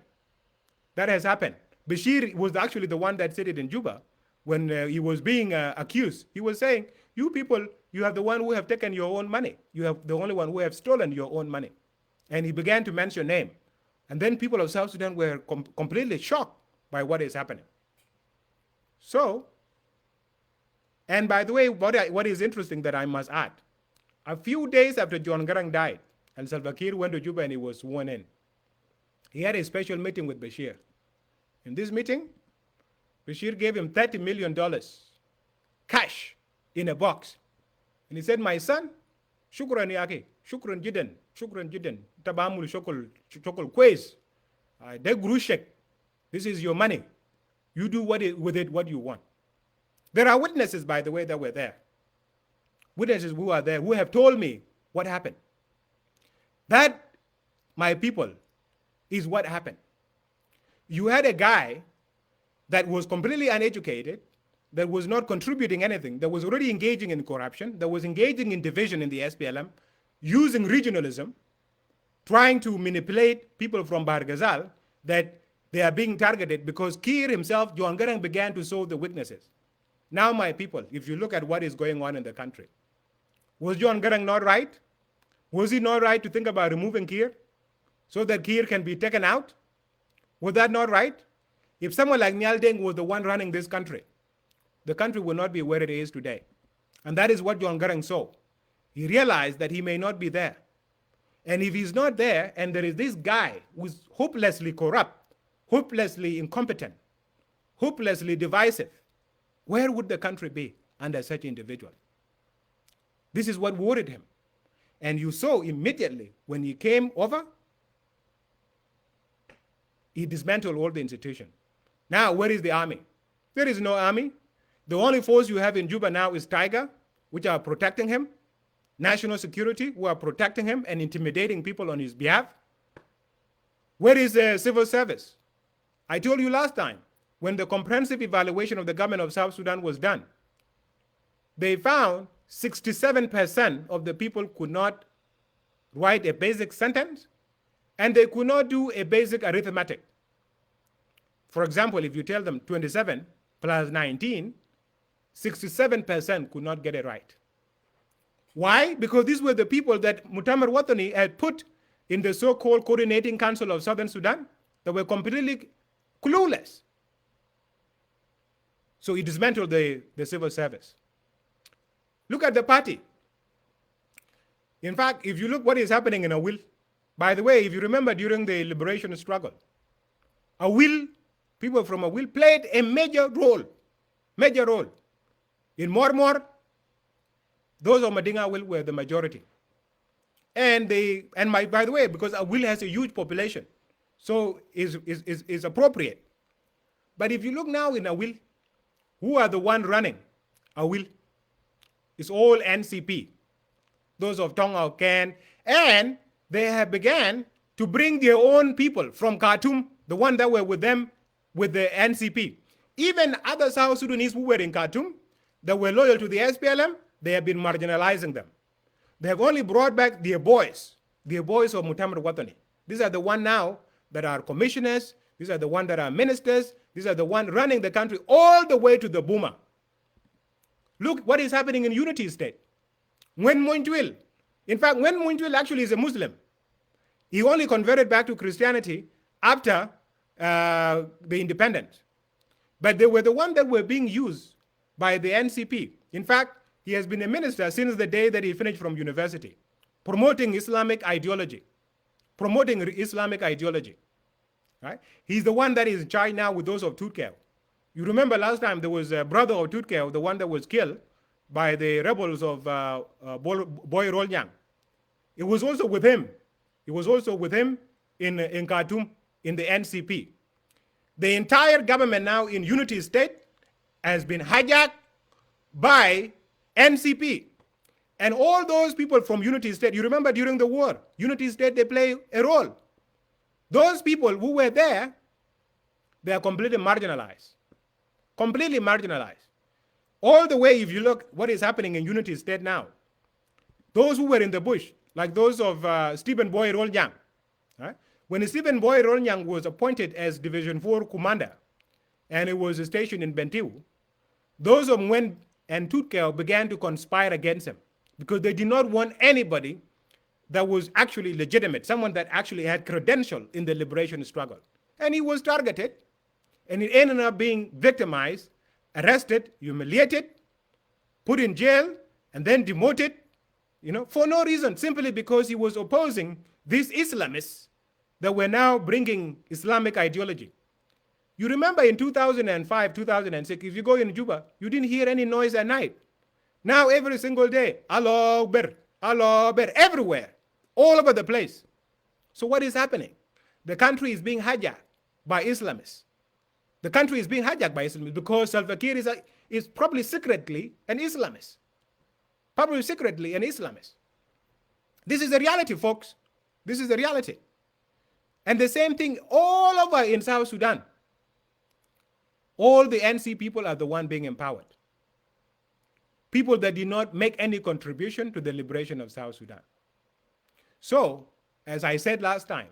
that has happened. Bashir was actually the one that said it in Juba when he was being accused. He was saying, you people, you are the one who have taken your own money. You have the only one who have stolen your own money. And he began to mention name. And then people of South Sudan were completely shocked by what is happening. So, and by the way, what is interesting that I must add, a few days after John Garang died, and Salva Kiir went to Juba and he was sworn in, he had a special meeting with Bashir. In this meeting, Bashir gave him $30 million cash in a box. And he said, my son, shukran yaki, shukran jidan, tabamul shokol kwez, de grushek, this is your money. You do with it what you want. There are witnesses, by the way, that were there. Witnesses who are there, who have told me what happened. That, my people, is what happened. You had a guy that was completely uneducated, that was not contributing anything, that was already engaging in corruption, that was engaging in division in the SPLM, using regionalism, trying to manipulate people from Bahr Ghazal, that they are being targeted because Kiir himself, John Garang, began to sow the weaknesses. Now, my people, if you look at what is going on in the country, was John Garang not right? Was he not right to think about removing Kiir so that Kiir can be taken out? Was that not right? If someone like Nyal Deng was the one running this country, the country would not be where it is today. And that is what John Garang saw. He realized that he may not be there. And if he's not there, and there is this guy who's hopelessly corrupt, hopelessly incompetent, hopelessly divisive, where would the country be under such individual? This is what worried him. And you saw immediately when he came over, he dismantled all the institutions. Now, where is the army? There is no army. The only force you have in Juba now is Tiger, which are protecting him, national security, who are protecting him and intimidating people on his behalf. Where is the civil service? I told you last time, when the comprehensive evaluation of the government of South Sudan was done, they found 67% of the people could not write a basic sentence, and they could not do a basic arithmetic. For example, if you tell them 27 plus 19, 67% could not get it right. Why? Because these were the people that Mutamar Watani had put in the so-called Coordinating Council of Southern Sudan that were completely clueless. So he dismantled the civil service. Look at the party. In fact, if you look what is happening in Awil, by the way, if you remember during the liberation struggle, Awil, people from Awil played a major role. In Mormor, those of Madinga Awil were the majority. And by the way, because Awil has a huge population, so is appropriate. But if you look now in Awil, who are the one running Awil? It's all NCP, those of Tonga Ken, and they have began to bring their own people from Khartoum, the one that were with them, with the NCP. Even other South Sudanese who were in Khartoum, that were loyal to the SPLM, they have been marginalizing them. They have only brought back their boys of Mutamar Watani. These are the one now that are commissioners, these are the one that are ministers, these are the one running the country all the way to the Buma. Look what is happening in Unity State. When Mointwil, in fact, when Mointwil actually is a Muslim, he only converted back to Christianity after the independence. But they were the ones that were being used by the NCP. In fact, he has been a minister since the day that he finished from university, promoting Islamic ideology, promoting Islamic ideology. Right? He's the one that is in charge now with those of Tutkeo. You remember last time there was a brother of Tutkeo, the one that was killed by the rebels of Boy Rolyang. It was also with him. It was also with him in Khartoum, in the NCP. The entire government now in Unity State has been hijacked by NCP. And all those people from Unity State, you remember during the war, Unity State, they play a role. Those people who were there, they are completely marginalized. Completely marginalized. All the way, if you look what is happening in Unity State now, those who were in the bush, like those of Stephen Boy Rolyang, right? When Stephen Boy Rolyang was appointed as Division 4 commander, and it was stationed in Bentiu, those of Mwen and Tutkeo began to conspire against him because they did not want anybody that was actually legitimate, someone that actually had credential in the liberation struggle. And he was targeted, and he ended up being victimized, arrested, humiliated, put in jail, and then demoted, for no reason, simply because he was opposing these Islamists that were now bringing Islamic ideology. You remember in 2005, 2006, if you go in Juba, you didn't hear any noise at night. Now every single day, Allah Akbar, everywhere, all over the place. So what is happening? The country is being hijacked by Islamists. The country is being hijacked by Islamists because Salva Kiir is probably secretly an Islamist. Probably secretly an Islamist. This is the reality, folks. This is the reality. And the same thing all over in South Sudan. All the NC people are the one being empowered. People that did not make any contribution to the liberation of South Sudan. So, as I said last time,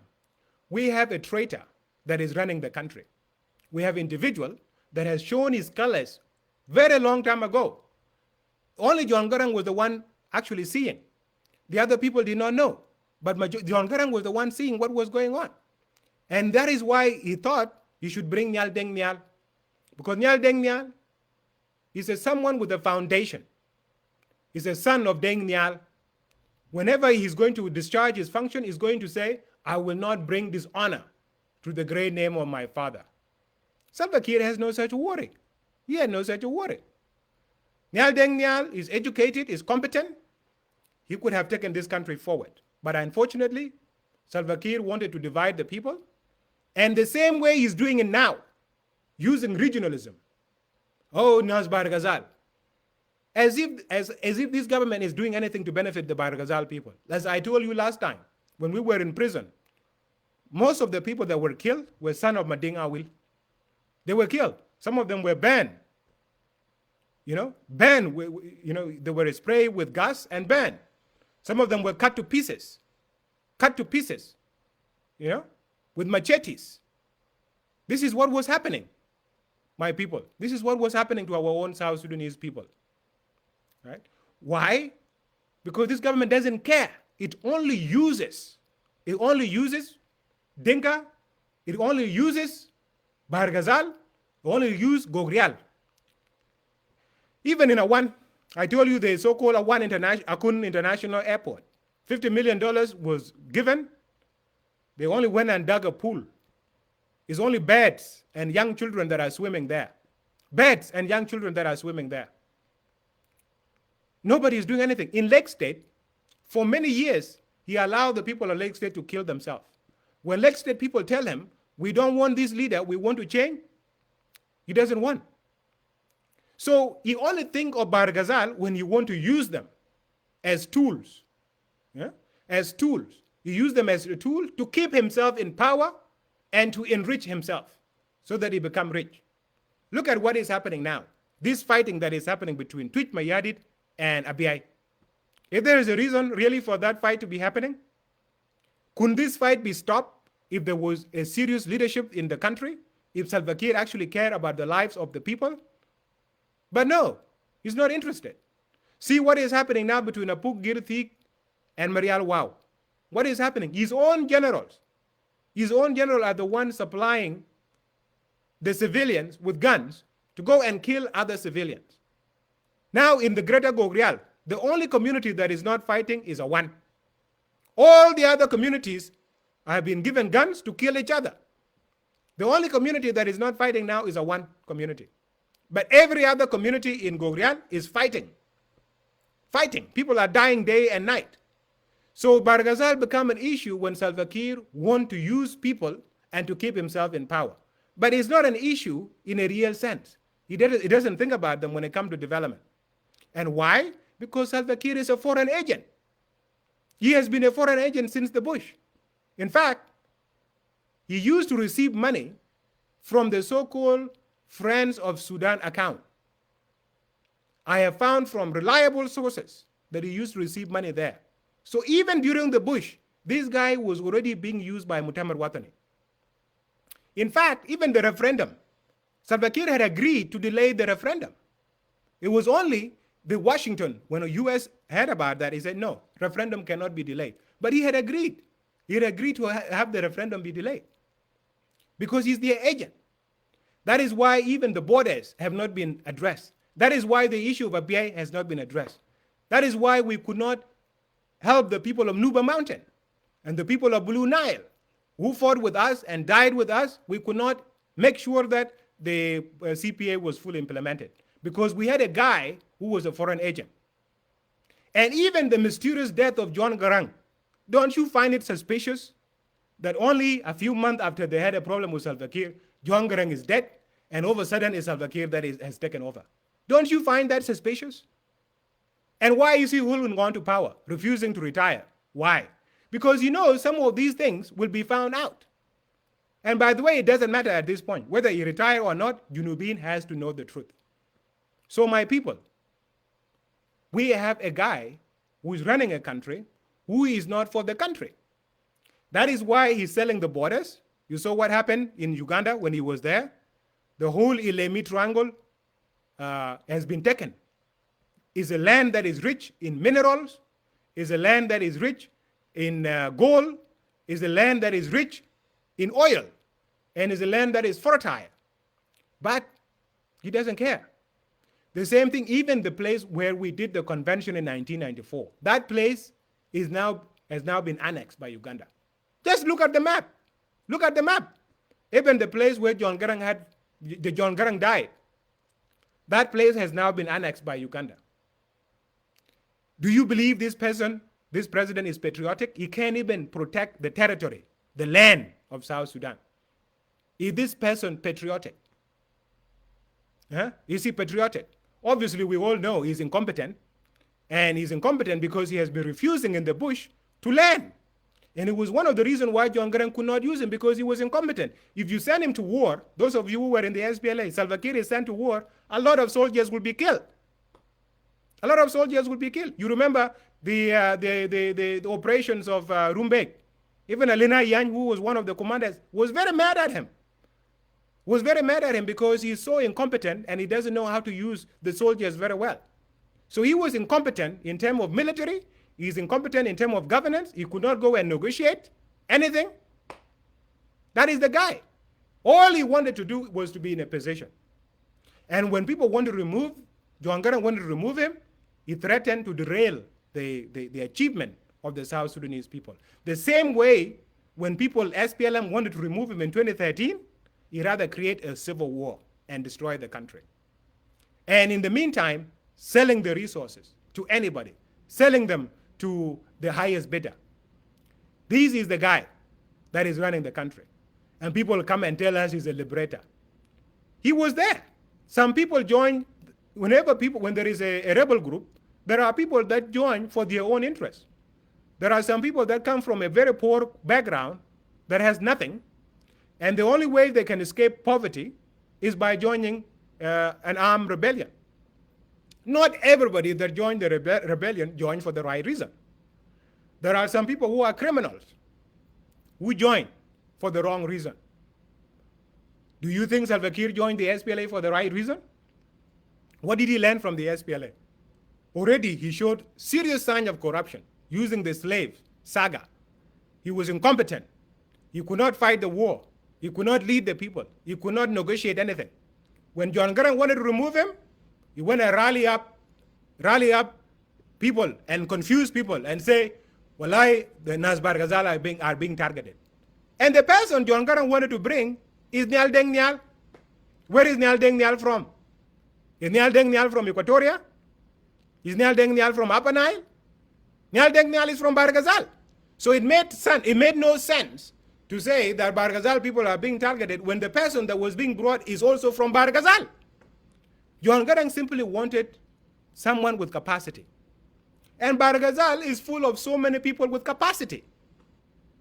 we have a traitor that is running the country. We have an individual that has shown his colors very long time ago. Only John Garang was the one actually seeing. The other people did not know. But John Garang was the one seeing what was going on. And that is why he thought he should bring Nyal Deng Nyal. Because Nyal Deng Nyal is someone with a foundation. He's a son of Deng Nyal. Whenever he's going to discharge his function, he's going to say, I will not bring dishonor to the great name of my father. Salva Kiir has no such worry. He had no such a worry. Nyal Deng Nyal is educated, is competent. He could have taken this country forward. But unfortunately, Salva Kiir wanted to divide the people. And the same way he's doing it now, using regionalism. Oh, Nas Biar Ajak. As if this government is doing anything to benefit the Biar Ajak people. As I told you last time, when we were in prison, most of the people that were killed were sons of Mading Awil. They were killed. Some of them were banned. Banned. They were sprayed with gas and banned. Some of them were cut to pieces. Cut to pieces. With machetes. This is what was happening, my people. This is what was happening to our own South Sudanese people. Right? Why? Because this government doesn't care. It only uses Dinka. It only uses Biar Ajak. It only uses Gogrial. Even in I told you the so-called Akun International Airport, $50 million was given. They only went and dug a pool. It's only birds and young children that are swimming there. Birds and young children that are swimming there. Nobody is doing anything. In Lake State, for many years, he allowed the people of Lake State to kill themselves. When Lake State people tell him, we don't want this leader, we want to change, he doesn't want. So he only think of Biar Ajak when you want to use them as tools. Yeah? As tools. He used them as a tool to keep himself in power and to enrich himself so that he become rich. Look at what is happening now. This fighting that is happening between Twitch Mayadit and Abiy. If there is a reason really for that fight to be happening, could this fight be stopped if there was a serious leadership in the country? If Salva Kiir actually cared about the lives of the people? But no, he's not interested. See what is happening now between Apuk Girthik and Marial Wow. What is happening? His own generals are the ones supplying the civilians with guns to go and kill other civilians. Now in the greater Gogrial, the only community that is not fighting is a one. All the other communities have been given guns to kill each other. The only community that is not fighting now is a one community. But every other community in Gogrial is fighting. Fighting. People are dying day and night. So Barghazal became an issue when Salva Kiir wanted to use people and to keep himself in power. But it's not an issue in a real sense. He doesn't think about them when it comes to development. And why? Because Salva Kiir is a foreign agent. He has been a foreign agent since the Bush. In fact, he used to receive money from the so-called Friends of Sudan account. I have found from reliable sources that he used to receive money there. So even during the Bush, this guy was already being used by Mutamar Watani. In fact, even the referendum, Salva Kiir had agreed to delay the referendum. It was only the Washington, when the US heard about that, he said, no, referendum cannot be delayed. But he had agreed. He had agreed to have the referendum be delayed because he's their agent. That is why even the borders have not been addressed. That is why the issue of Abyei has not been addressed. That is why we could not help the people of Nuba Mountain and the people of Blue Nile who fought with us and died with us. We could not make sure that the CPA was fully implemented because we had a guy who was a foreign agent. And even the mysterious death of John Garang, don't you find it suspicious that only a few months after they had a problem with Salva Kiir, John Garang is dead, and all of a sudden it's Salva Kiir that has taken over? Don't you find that suspicious? And why is he holding on to power, refusing to retire? Why? Because you know some of these things will be found out. And by the way, it doesn't matter at this point. Whether he retire or not, Junubin has to know the truth. So my people, we have a guy who is running a country who is not for the country. That is why he's selling the borders. You saw what happened in Uganda when he was there. The whole Ilemi Triangle has been taken. It's a land that is rich in minerals, is a land that is rich in gold, is a land that is rich in oil, and is a land that is fertile. But he doesn't care. The same thing, even the place where we did the convention in 1994, that place has now been annexed by Uganda. Just look at the map. Look at the map. Even the place where John Garang died, that place has now been annexed by Uganda. Do you believe this president is patriotic? He can't even protect the territory, the land of South Sudan. Is this person patriotic? Huh? Is he patriotic? Obviously, we all know he's incompetent. And he's incompetent because he has been refusing in the bush to learn. And it was one of the reasons why John Garang could not use him, because he was incompetent. If you send him to war, those of you who were in the SPLA, Salva Kiir is sent to war, a lot of soldiers will be killed. A lot of soldiers will be killed. You remember the operations of Rumbek. Even Alina Yang, who was one of the commanders, was very mad at him. Was very mad at him because he's so incompetent and he doesn't know how to use the soldiers very well. So he was incompetent in terms of military. He's incompetent in terms of governance. He could not go and negotiate anything. That is the guy. All he wanted to do was to be in a position. And when people wanted to remove, John Garang wanted to remove him, he threatened to derail the achievement of the South Sudanese people. The same way when people, SPLM, wanted to remove him in 2013, he rather create a civil war and destroy the country. And in the meantime, selling the resources to anybody, selling them to the highest bidder. This is the guy that is running the country. And people come and tell us he's a liberator. He was there. Some people join, when there is a rebel group, there are people that join for their own interests. There are some people that come from a very poor background that has nothing, and the only way they can escape poverty is by joining an armed rebellion. Not everybody that joined the rebellion joined for the right reason. There are some people who are criminals who join for the wrong reason. Do you think Salva Kiir joined the SPLA for the right reason? What did he learn from the SPLA? Already he showed serious signs of corruption using the slave saga. He was incompetent. He could not fight the war. He could not lead the people. He could not negotiate anything. When John Garang wanted to remove him, he went and rally up people and confuse people and say, Wallahi, the Nas Barghazal are being targeted. And the person John Garang wanted to bring is Nyal Deng Nyal. Where is Nyal Deng Nyal from? Is Nyal Deng Nyal from Equatoria? Is Nyal Deng Nyal from Upper Nile? Nyal Deng Nyal is from Barghazal. So it made no sense to say that Barghazal people are being targeted when the person that was being brought is also from Barghazal. John Garang simply wanted someone with capacity. And Barghazal is full of so many people with capacity.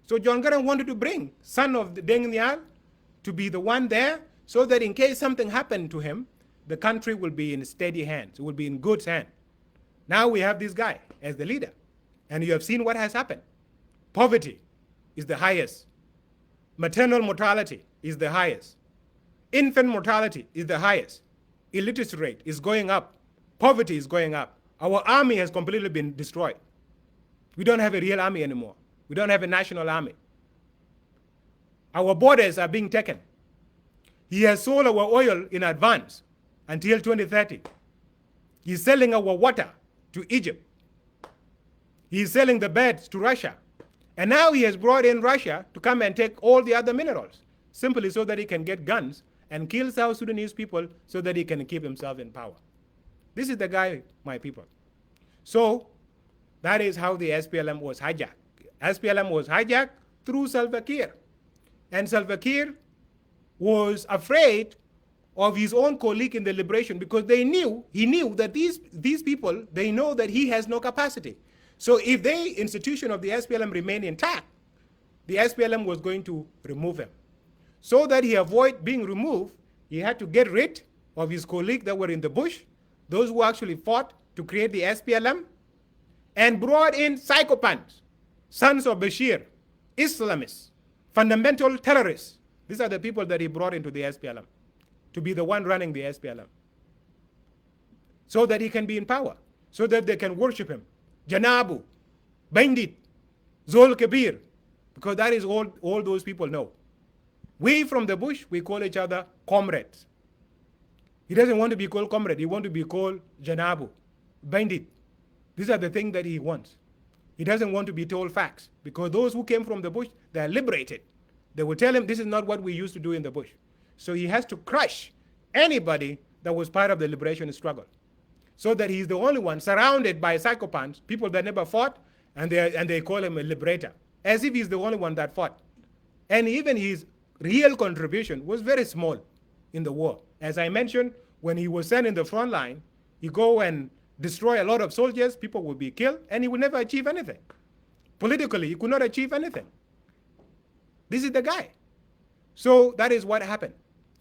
So John Garang wanted to bring son of the Deng Nyal to be the one there so that in case something happened to him, the country will be in steady hands. It will be in good hands. Now we have this guy as the leader. And you have seen what has happened. Poverty is the highest. Maternal mortality is the highest. Infant mortality is the highest. Illiteracy rate is going up. Poverty is going up. Our army has completely been destroyed. We don't have a real army anymore. We don't have a national army. Our borders are being taken. He has sold our oil in advance until 2030. He's selling our water to Egypt. He's selling the beds to Russia. And now he has brought in Russia to come and take all the other minerals, simply so that he can get guns and kill South Sudanese people so that he can keep himself in power. This is the guy, my people. So that is how the SPLM was hijacked. SPLM was hijacked through Salva Kiir. And Salva Kiir was afraid of his own colleague in the liberation because he knew that these people, they know that he has no capacity. So if the institution of the SPLM remained intact, the SPLM was going to remove him. So that he avoid being removed, he had to get rid of his colleagues that were in the bush, those who actually fought to create the SPLM, and brought in psychopaths, sons of Bashir, Islamists, fundamental terrorists. These are the people that he brought into the SPLM to be the one running the SPLM. So that he can be in power, so that they can worship him. Janabu, Bandit, Zol Kabir, because that is all those people know. We from the bush, we call each other comrades. He doesn't want to be called comrade, he wants to be called Janabu, Bandit. These are the things that he wants. He doesn't want to be told facts, because those who came from the bush, they are liberated. They will tell him this is not what we used to do in the bush. So he has to crush anybody that was part of the liberation struggle, so that he's the only one surrounded by psychopaths, people that never fought, and they call him a liberator, as if he's the only one that fought. And even his real contribution was very small in the war. As I mentioned, when he was sent in the front line, he go and destroy a lot of soldiers, people would be killed, and he would never achieve anything. Politically, he could not achieve anything. This is the guy. So that is what happened.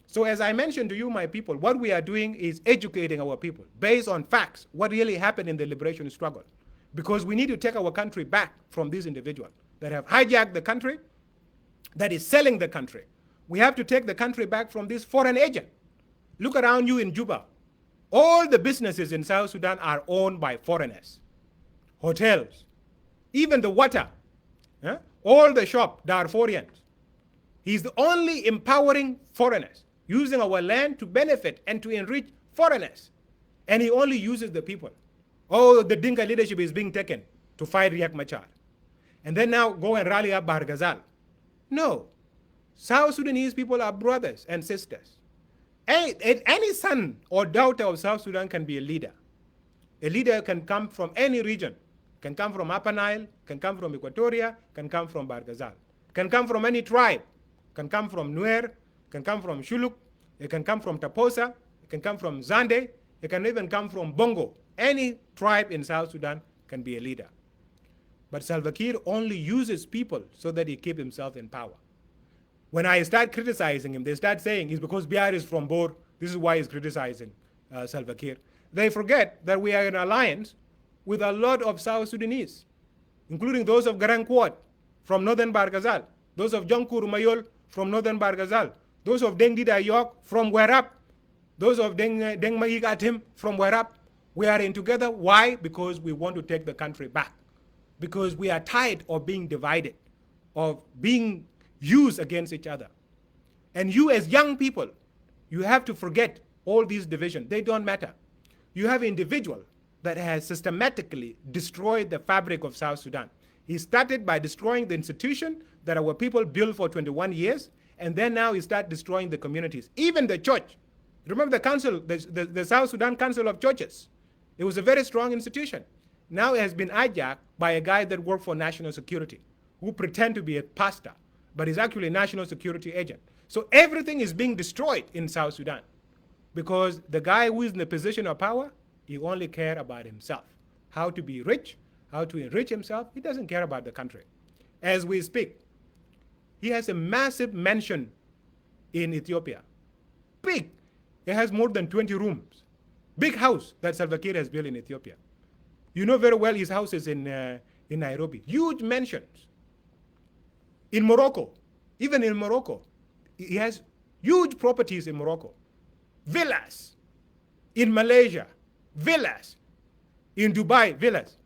So as I mentioned to you, my people, what we are doing is educating our people based on facts, what really happened in the liberation struggle. Because we need to take our country back from these individuals that have hijacked the country, that is selling the country. We have to take the country back from this foreign agent. Look around you in Juba. All the businesses in South Sudan are owned by foreigners. Hotels, even the water, all the shop, Darfurians. He's the only empowering foreigners, using our land to benefit and to enrich foreigners. And he only uses the people. Oh, the Dinka leadership is being taken to fight Riek Machar. And then now go and rally up Barghazal. No. South Sudanese people are brothers and sisters. Any son or daughter of South Sudan can be a leader. A leader can come from any region. Can come from Upper Nile, can come from Equatoria, can come from Barghazal. Can come from any tribe. Can come from Nuer, can come from Shuluk, it can come from Taposa, it can come from Zande, it can even come from Bongo. Any tribe in South Sudan can be a leader. But Salva Kiir only uses people so that he keeps himself in power. When I start criticizing him, they start saying it's because Biar is from Bor. This is why he's criticizing Salva Kiir. They forget that we are in alliance with a lot of South Sudanese, including those of Garang Kwat from northern Barghazal, those of Jonkur Mayol from northern Barghazal, those of Deng Dida Yok from Werap, those of Deng Mayigatim from Werap. We are in together. Why? Because we want to take the country back. Because we are tired of being divided, of being used against each other. And you as young people, you have to forget all these divisions. They don't matter. You have an individual that has systematically destroyed the fabric of South Sudan. He started by destroying the institution that our people built for 21 years, and then now he started destroying the communities, even the church. Remember the council, the South Sudan Council of Churches. It was a very strong institution. Now it has been hijacked by a guy that worked for national security, who pretend to be a pastor, but is actually a national security agent. So everything is being destroyed in South Sudan because the guy who is in the position of power, he only cares about himself, how to be rich, how to enrich himself. He doesn't care about the country. As we speak, he has a massive mansion in Ethiopia. Big. It has more than 20 rooms. Big house that Salva Kiir has built in Ethiopia. You know very well his house is in Nairobi. Huge mansions. In Morocco, even in Morocco, he has huge properties in Morocco. Villas. In Malaysia, villas. In Dubai, villas.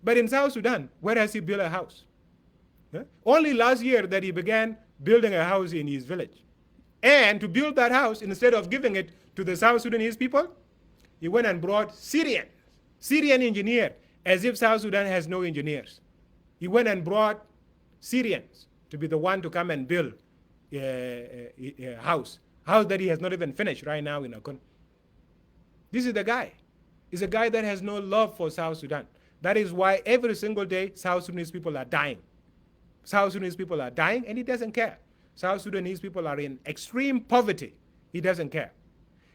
But in South Sudan, where has he built a house? Huh? Only last year that he began building a house in his village. And to build that house, instead of giving it to the South Sudanese people, he went and brought Syrian engineer, as if South Sudan has no engineers. He went and brought Syrians to be the one to come and build a house that he has not even finished right now in Akon. This is the guy. He's a guy that has no love for South Sudan. That is why every single day South Sudanese people are dying. South Sudanese people are dying, and he doesn't care. South Sudanese people are in extreme poverty. He doesn't care.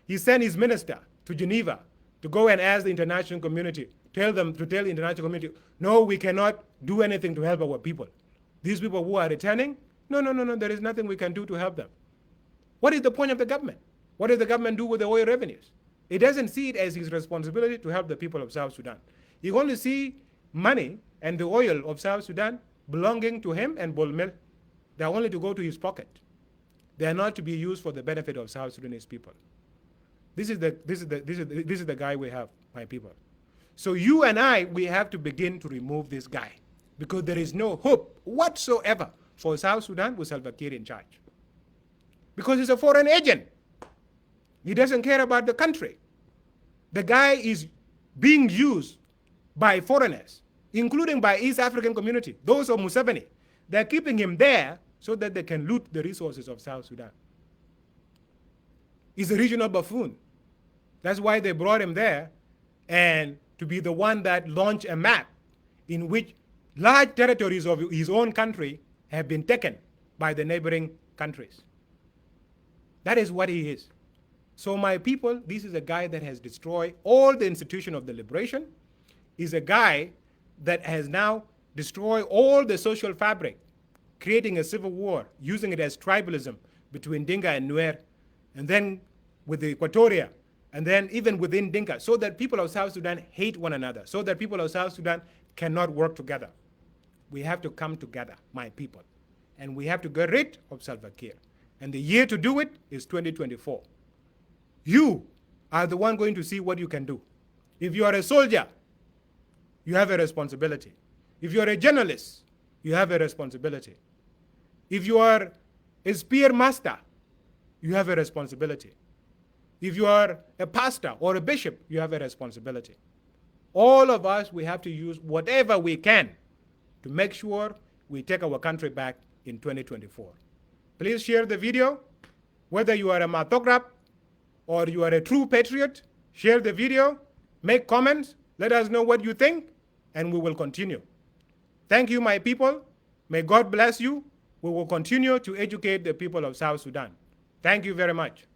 He sent his minister to Geneva to go and ask the international community, tell the international community, no, we cannot do anything to help our people. These people who are returning, no, there is nothing we can do to help them. What is the point of the government? What does the government do with the oil revenues? It doesn't see it as his responsibility to help the people of South Sudan. He only see money and the oil of South Sudan belonging to him and Bolmel. They are only to go to his pocket. They are not to be used for the benefit of South Sudanese people. This is the guy we have, my people. So you and I, we have to begin to remove this guy because there is no hope whatsoever for South Sudan with Salva Kiir in charge. Because he's a foreign agent. He doesn't care about the country. The guy is being used by foreigners, including by East African community, those of Museveni. They're keeping him there so that they can loot the resources of South Sudan. He's a regional buffoon. That's why they brought him there, and to be the one that launched a map in which large territories of his own country have been taken by the neighboring countries. That is what he is. So my people, this is a guy that has destroyed all the institution of the liberation. He's a guy that has now destroyed all the social fabric, creating a civil war, using it as tribalism between Dinka and Nuer, and then with the Equatoria, and then even within Dinka, so that people of South Sudan hate one another, so that people of South Sudan cannot work together. We have to come together, my people, and we have to get rid of Salva Kiir. And the year to do it is 2024. You are the one going to see what you can do. If you are a soldier, you have a responsibility. If you are a journalist, you have a responsibility. If you are a spear master, you have a responsibility. If you are a pastor or a bishop, you have a responsibility. All of us, we have to use whatever we can to make sure we take our country back in 2024. Please share the video. Whether you are a matograph or you are a true patriot, share the video, make comments, let us know what you think, and we will continue. Thank you, my people. May God bless you. We will continue to educate the people of South Sudan. Thank you very much.